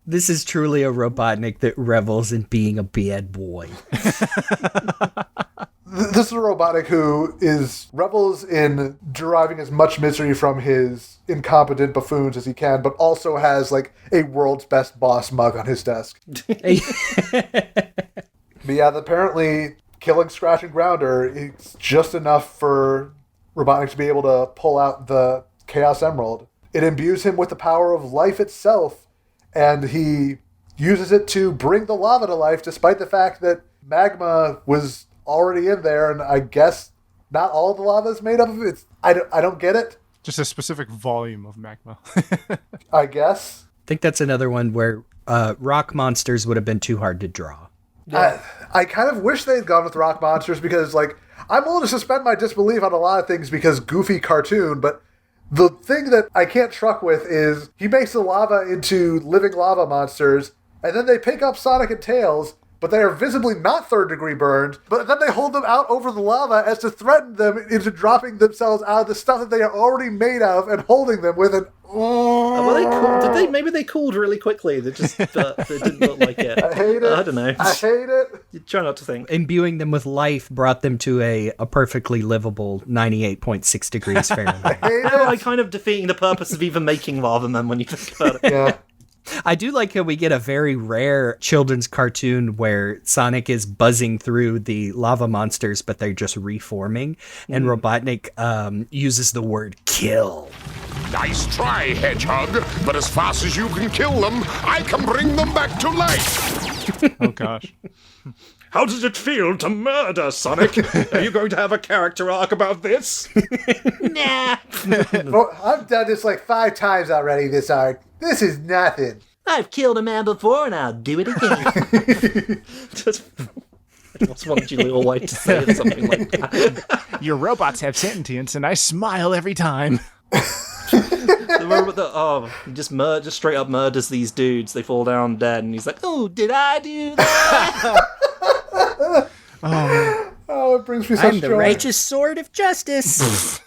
This is truly a Robotnik that revels in being a bad boy. This is a Robotnik who revels in deriving as much misery from his incompetent buffoons as he can, but also has like a world's best boss mug on his desk. But yeah, apparently killing Scratch and Grounder is just enough for Robotnik to be able to pull out the Chaos Emerald. It imbues him with the power of life itself, and he uses it to bring the lava to life, despite the fact that magma was already in there, and I guess not all the lava is made up of it. I don't get it. Just a specific volume of magma. I guess. I think that's another one where rock monsters would have been too hard to draw. Yeah. I kind of wish they'd gone with rock monsters because, like, I'm willing to suspend my disbelief on a lot of things because goofy cartoon, but the thing that I can't truck with is he makes the lava into living lava monsters, and then they pick up Sonic and Tails, but they are visibly not third-degree burned, but then they hold them out over the lava as to threaten them into dropping themselves out of the stuff that they are already made of and holding them with an... Were they cool? Maybe they cooled really quickly. They just they didn't look like it. I hate it. I don't know. I hate it. You try not to think. Imbuing them with life brought them to a perfectly livable 98.6 degrees Fahrenheit. Like kind of defeating the purpose of even making lava men when you think about it. Yeah. I do like how we get a very rare children's cartoon where Sonic is buzzing through the lava monsters, but they're just reforming, and Robotnik uses the word kill. Nice try, Hedgehog, but as fast as you can kill them, I can bring them back to life. Oh, gosh. How does it feel to murder, Sonic? Are you going to have a character arc about this? Nah. Well, I've done this like 5 times already, this arc. This is nothing. I've killed a man before and I'll do it again. I just wanted you little white to say something like that. Your robots have sentience and I smile every time. He just straight up murders these dudes. They fall down dead and he's like, "Oh, did I do that?" Oh, it brings me such I'm the joy. righteous sword of justice.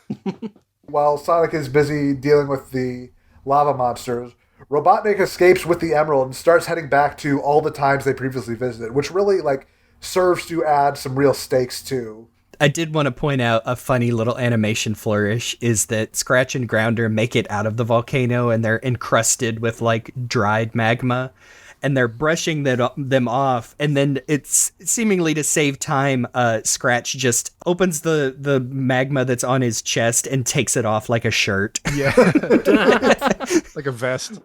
While Sonic is busy dealing with the lava monsters, Robotnik escapes with the emerald and starts heading back to all the times they previously visited, which really like serves to add some real stakes to. I did want to point out a funny little animation flourish is that Scratch and Grounder make it out of the volcano and they're encrusted with like dried magma and they're brushing them off. And then it's seemingly to save time. Scratch just opens the magma that's on his chest and takes it off like a shirt. Yeah. Like a vest.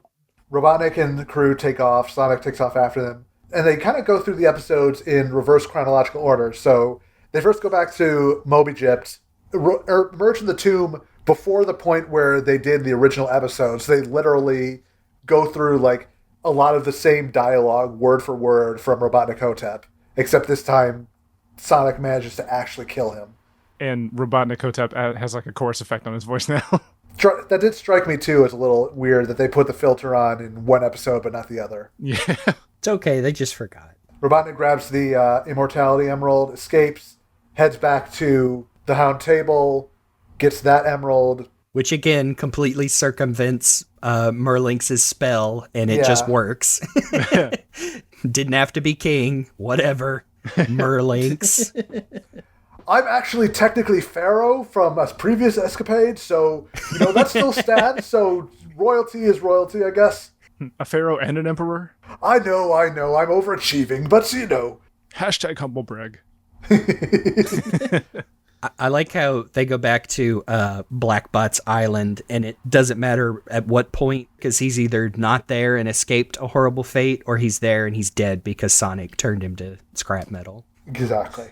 Robotnik and the crew take off. Sonic takes off after them. And they kind of go through the episodes in reverse chronological order. So they first go back to Moby-Gypt, emerge from the tomb before the point where they did the original episodes. They literally go through like a lot of the same dialogue, word for word, from Robotnik Hotep, except this time Sonic manages to actually kill him. And Robotnik Hotep has like a chorus effect on his voice now. That did strike me too as a little weird that they put the filter on in one episode but not the other. Yeah. It's okay, they just forgot. Robotnik grabs the Immortality Emerald, escapes, heads back to the Hound table, gets that emerald. Which again completely circumvents Merlinx's spell, and it just works. Didn't have to be king, whatever. Merlinx. I'm actually technically Pharaoh from a previous escapade, so, that still stands, so royalty is royalty, I guess. A pharaoh and an emperor? I know, I'm overachieving, but Hashtag humble brag. I like how they go back to Blackbot's island, and it doesn't matter at what point, because he's either not there and escaped a horrible fate, or he's there and he's dead because Sonic turned him to scrap metal. Exactly.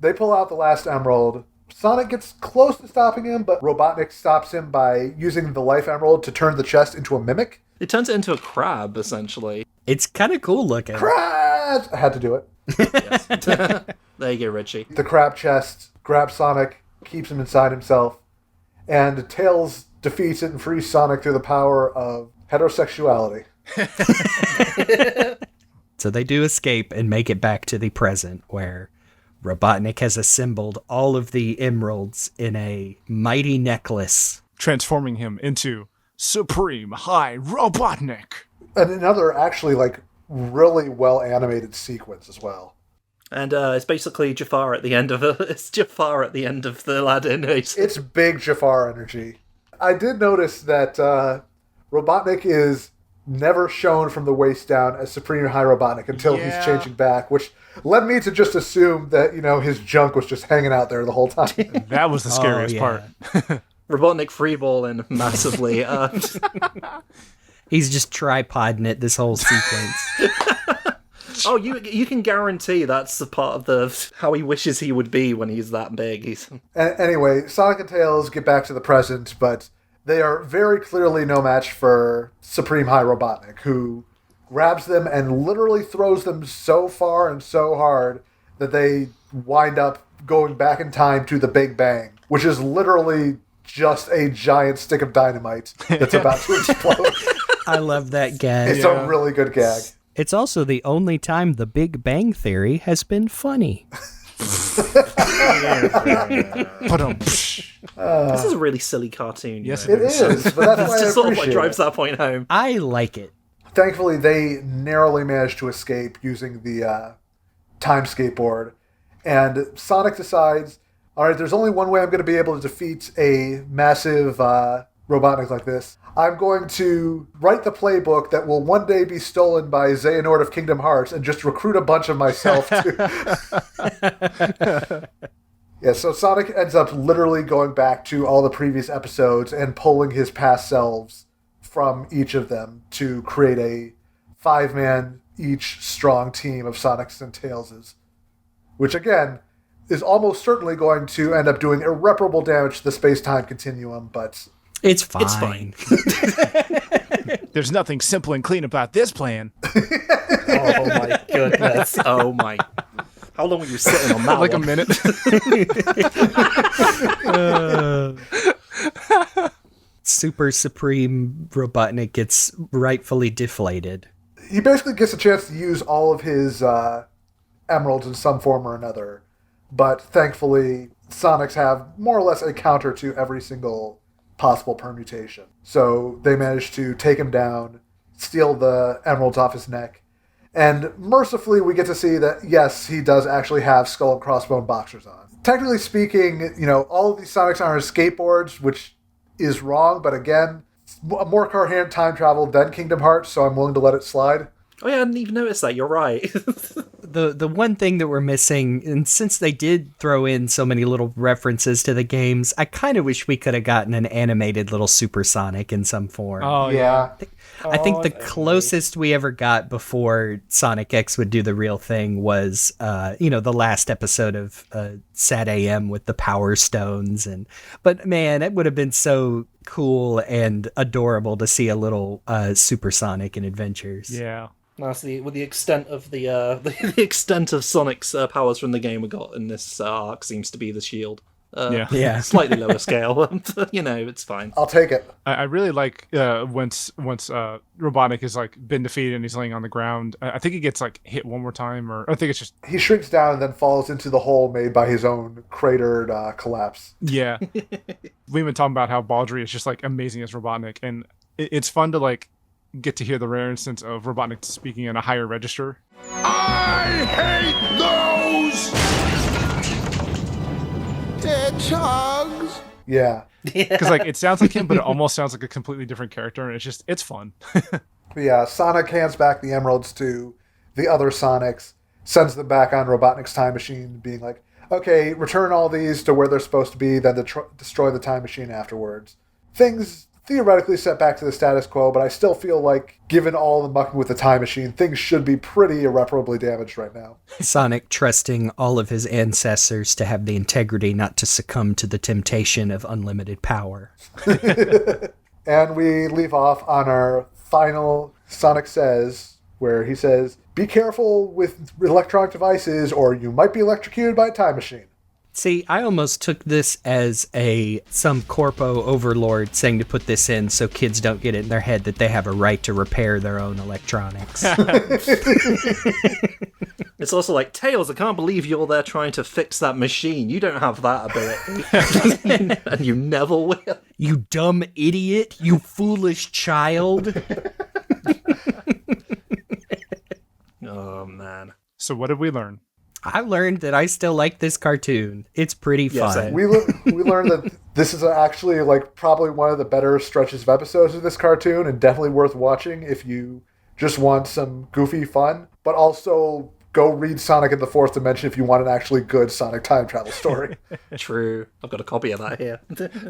They pull out the last emerald. Sonic gets close to stopping him, but Robotnik stops him by using the life emerald to turn the chest into a mimic. It turns it into a crab, essentially. It's kind of cool looking. Crab! I had to do it. Yes. There you go, Richie. The crab chest grabs Sonic, keeps him inside himself, and Tails defeats it and frees Sonic through the power of heterosexuality. So they do escape and make it back to the present, where Robotnik has assembled all of the emeralds in a mighty necklace, transforming him into Supreme High Robotnik. And another actually like really well animated sequence as well. And it's basically Jafar at the end of it's Jafar at the end of the Aladdin. It's big Jafar energy. I did notice that Robotnik is never shown from the waist down as Supreme High Robotnik until he's changing back, which led me to just assume that, his junk was just hanging out there the whole time. That was the scariest part. Robotnik freeballing massively. He's just tripoding it this whole sequence. Oh, you can guarantee that's the part of how he wishes he would be when he's that big. Anyway, Sonic and Tails get back to the present, but they are very clearly no match for Supreme High Robotnik, who grabs them and literally throws them so far and so hard that they wind up going back in time to the Big Bang, which is literally just a giant stick of dynamite that's about to explode. I love that gag. It's a really good gag. It's also the only time the Big Bang Theory has been funny. This is a really silly cartoon. Yes, it is. But that's why it's just I sort of what appreciate drives it. that point home. I like it. Thankfully, they narrowly managed to escape using the time skateboard. And Sonic decides, all right, there's only one way I'm going to be able to defeat a massive Robotnik like this. I'm going to write the playbook that will one day be stolen by Xehanort of Kingdom Hearts and just recruit a bunch of myself to... Yeah, so Sonic ends up literally going back to all the previous episodes and pulling his past selves from each of them to create a 5-man each strong team of Sonics and Tailses. Which, again, is almost certainly going to end up doing irreparable damage to the space-time continuum, but... It's fine. It's fine. There's nothing simple and clean about this plan. Oh my goodness. Oh my. How long were you sitting on that Like one? a minute. Super Supreme Robotnik gets rightfully deflated. He basically gets a chance to use all of his emeralds in some form or another, but thankfully Sonics have more or less a counter to every single possible permutation. So they manage to take him down, steal the emeralds off his neck, and mercifully we get to see that, yes, he does actually have skull and crossbone boxers on. Technically speaking, all of these Sonics are on skateboards, which is wrong, but again, a more coherent time travel than Kingdom Hearts, so I'm willing to let it slide. Oh yeah, I didn't even notice that. You're right. The one thing that we're missing, and since they did throw in so many little references to the games, I kind of wish we could have gotten an animated little Supersonic in some form. Oh, Yeah. I think the closest we ever got before Sonic X would do the real thing was, the last episode of Sad AM with the Power Stones. But man, it would have been so cool and adorable to see a little Supersonic in Adventures. Yeah. Honestly, with the extent of the extent of Sonic's powers from the game we got in this arc seems to be the shield. Yeah. Slightly lower scale. It's fine. I'll take it. I really like once Robotnik has been defeated and he's laying on the ground. I think he gets hit one more time, or I think it's just He shrinks down and then falls into the hole made by his own cratered collapse. yeah. We've been talking about how Baldry is just amazing as Robotnik, and it's fun to get to hear the rare instance of Robotnik speaking in a higher register. I hate those hedgehogs. Yeah. Because it sounds like him, but it almost sounds like a completely different character, and it's fun. But yeah, Sonic hands back the emeralds to the other Sonics, sends them back on Robotnik's time machine, being like, okay, return all these to where they're supposed to be, then destroy the time machine afterwards. Things theoretically set back to the status quo, but I still feel like, given all the mucking with the time machine, things should be pretty irreparably damaged right now. Sonic trusting all of his ancestors to have the integrity not to succumb to the temptation of unlimited power. And we leave off on our final Sonic Says, where he says, be careful with electronic devices or you might be electrocuted by a time machine. See, I almost took this as some corpo overlord saying to put this in so kids don't get it in their head that they have a right to repair their own electronics. It's also like, Tails, I can't believe you're there trying to fix that machine. You don't have that ability. And you never will. You dumb idiot. You foolish child. Oh, man. So what did we learn? I learned that I still like this cartoon. It's pretty fun. same. We learned that this is actually like probably one of the better stretches of episodes of this cartoon, and definitely worth watching if you just want some goofy fun. But also go read Sonic in the Fourth Dimension if you want an actually good Sonic time travel story. True. I've got a copy of that here.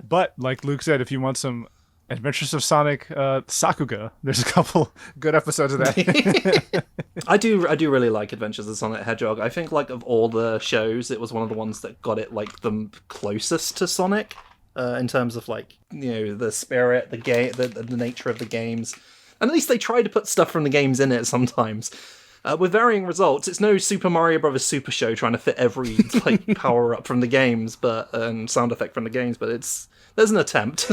But like Luke said, if you want some Adventures of Sonic Sakuga, there's a couple good episodes of that. I do really like Adventures of Sonic Hedgehog. I think like of all the shows, it was one of the ones that got it like the closest to Sonic in terms of like, you know, the spirit, the game, the nature of the games. And at least they try to put stuff from the games in it sometimes. With varying results. It's no Super Mario Bros. Super Show trying to fit every like power up from the games, but and sound effect from the games, but there's an attempt.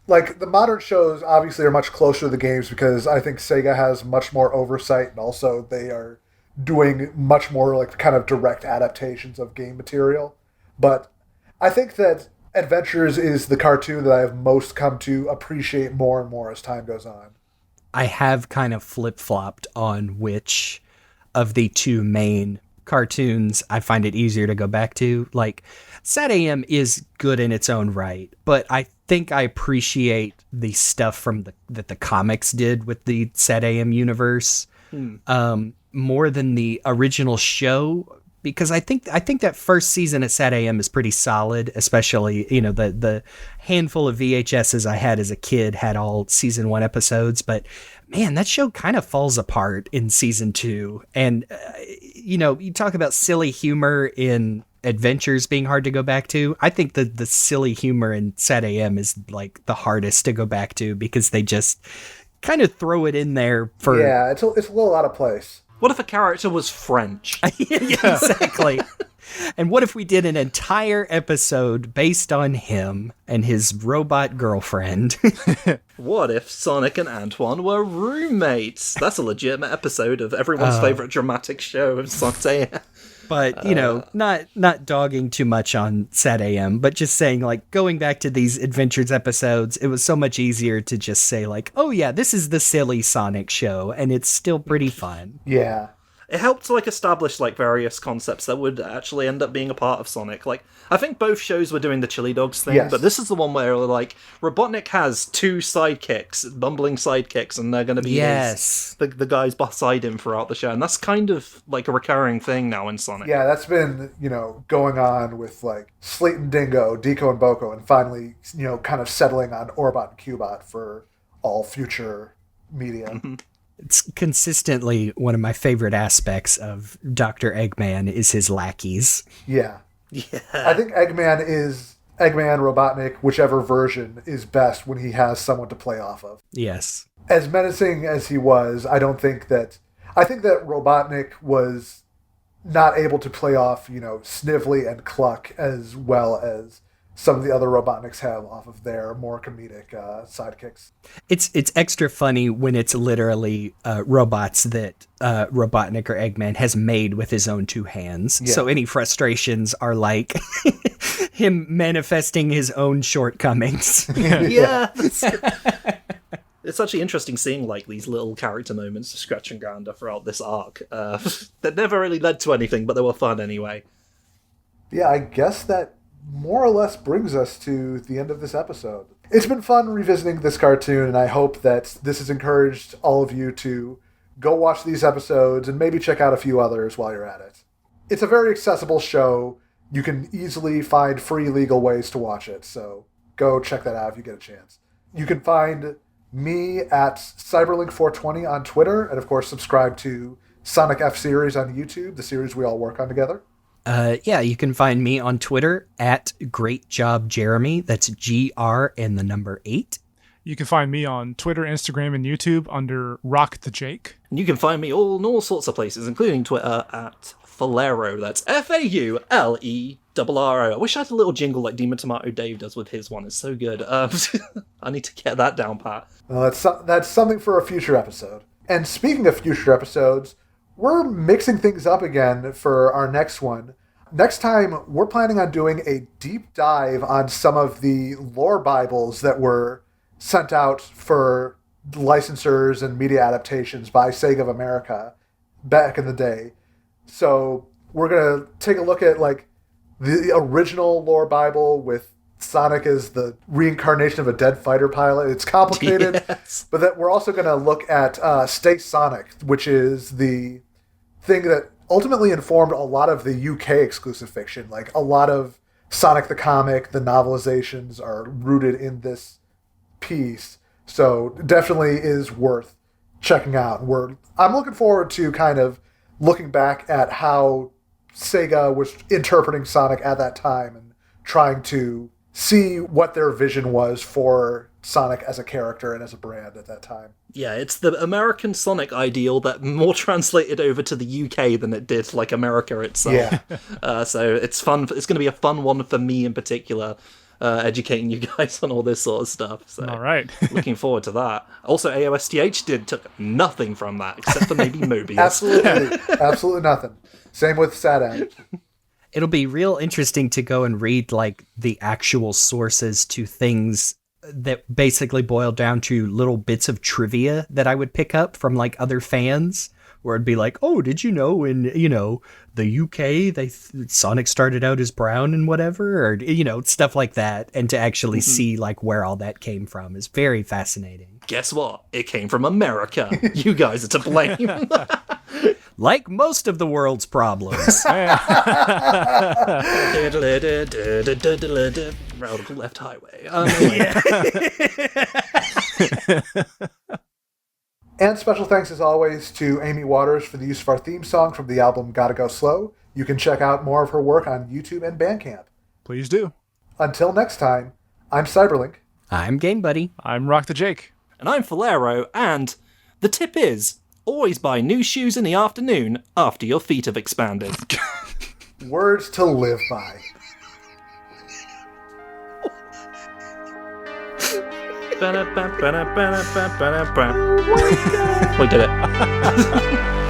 Like, the modern shows obviously are much closer to the games because I think Sega has much more oversight, and also they are doing much more, like, kind of direct adaptations of game material. But I think that Adventures is the cartoon that I have most come to appreciate more and more as time goes on. I have kind of flip-flopped on which of the two main cartoons I find it easier to go back to. Like, Sat AM is good in its own right, but I think I appreciate the stuff from that the comics did with the Sat AM universe more than the original show, because I think that first season of Sat AM is pretty solid, especially, you know, the handful of VHSs I had as a kid had all season 1 episodes, but man, that show kind of falls apart in season 2. And, you know, you talk about silly humor in Adventures being hard to go back to. I think that the silly humor in Sat AM is like the hardest to go back to because they just kind of throw it in there for... Yeah, it's a little out of place. What if a character was French? Yeah, exactly. And what if we did an entire episode based on him and his robot girlfriend? What if Sonic and Antoine were roommates? That's a legitimate episode of everyone's favorite dramatic show of Sonic. But, you know, not dogging too much on Sat AM, but just saying, like, going back to these Adventures episodes, it was so much easier to just say, like, oh yeah, this is the silly Sonic show, and it's still pretty fun. Yeah. It helped like establish like various concepts that would actually end up being a part of Sonic. Like, I think both shows were doing the chili dogs thing, Yes. but this is the one where like Robotnik has 2 sidekicks, bumbling sidekicks, and they're going to be the guys beside him throughout the show, and that's kind of like a recurring thing now in Sonic. Yeah, that's been, you know, going on with like Slate and Dingo, Deco and Boko, and finally, you know, kind of settling on Orbot and Cubot for all future media. Mm-hmm. It's consistently one of my favorite aspects of Dr. Eggman is his lackeys. Yeah. I think Eggman, Robotnik, whichever version is best when he has someone to play off of. Yes. As menacing as he was, I think that Robotnik was not able to play off, you know, Snively and Cluck as well as some of the other Robotniks have off of their more comedic sidekicks. It's extra funny when it's literally robots that Robotnik or Eggman has made with his own 2 hands. Yeah. So any frustrations are like him manifesting his own shortcomings. Yeah. It's actually interesting seeing like these little character moments of Scratch and Gander throughout this arc that never really led to anything, but they were fun anyway. Yeah, I guess that more or less brings us to the end of this episode. It's been fun revisiting this cartoon, and I hope that this has encouraged all of you to go watch these episodes and maybe check out a few others while you're at it. It's a very accessible show. You can easily find free legal ways to watch it, so go check that out if you get a chance. You can find me at CyberLink420 on Twitter, and of course subscribe to Sonic F Series on YouTube, the series we all work on together. Yeah, you can find me on Twitter at GreatJobJeremy. That's GR and the number 8. You can find me on Twitter, Instagram, and YouTube under RockTheJake. And you can find me all in all sorts of places, including Twitter at Faulerro. That's Faulerro. Double RO. I wish I had a little jingle like Demon Tomato Dave does with his one. It's so good. I need to get that down pat. Well, that's something for a future episode. And speaking of future episodes, we're mixing things up again for our next one. Next time, we're planning on doing a deep dive on some of the lore Bibles that were sent out for licensors and media adaptations by Sega of America back in the day. So we're going to take a look at like the original lore Bible with Sonic as the reincarnation of a dead fighter pilot. It's complicated, Yes. but that we're also going to look at Stay Sonic, which is the thing that ultimately informed a lot of the UK exclusive fiction. Like a lot of Sonic the comic, the novelizations are rooted in this piece. So definitely is worth checking out. I'm looking forward to kind of looking back at how Sega was interpreting Sonic at that time and trying to see what their vision was for Sonic as a character and as a brand at that time. Yeah, it's the American Sonic ideal that more translated over to the UK than it did, like, America itself. Yeah. So it's fun. It's going to be a fun one for me in particular, educating you guys on all this sort of stuff. So All right. looking forward to that. Also, AoStH took nothing from that, except for maybe Mobius. Absolutely nothing. Same with Saturn. It'll be real interesting to go and read like the actual sources to things that basically boil down to little bits of trivia that I would pick up from like other fans, where it'd be like, oh, did you know in, the UK, Sonic started out as brown and whatever, or, stuff like that. And to actually see like where all that came from is very fascinating. Guess what? It came from America. You guys are to blame. Like most of the world's problems. Radical left highway. And special thanks, as always, to Amy Waters for the use of our theme song from the album Gotta Go Slow. You can check out more of her work on YouTube and Bandcamp. Please do. Until next time, I'm CyberLink. I'm GameBuddy. I'm RockTheJake. And I'm Faulerro, and the tip is, always buy new shoes in the afternoon after your feet have expanded. Words to live by. We did it.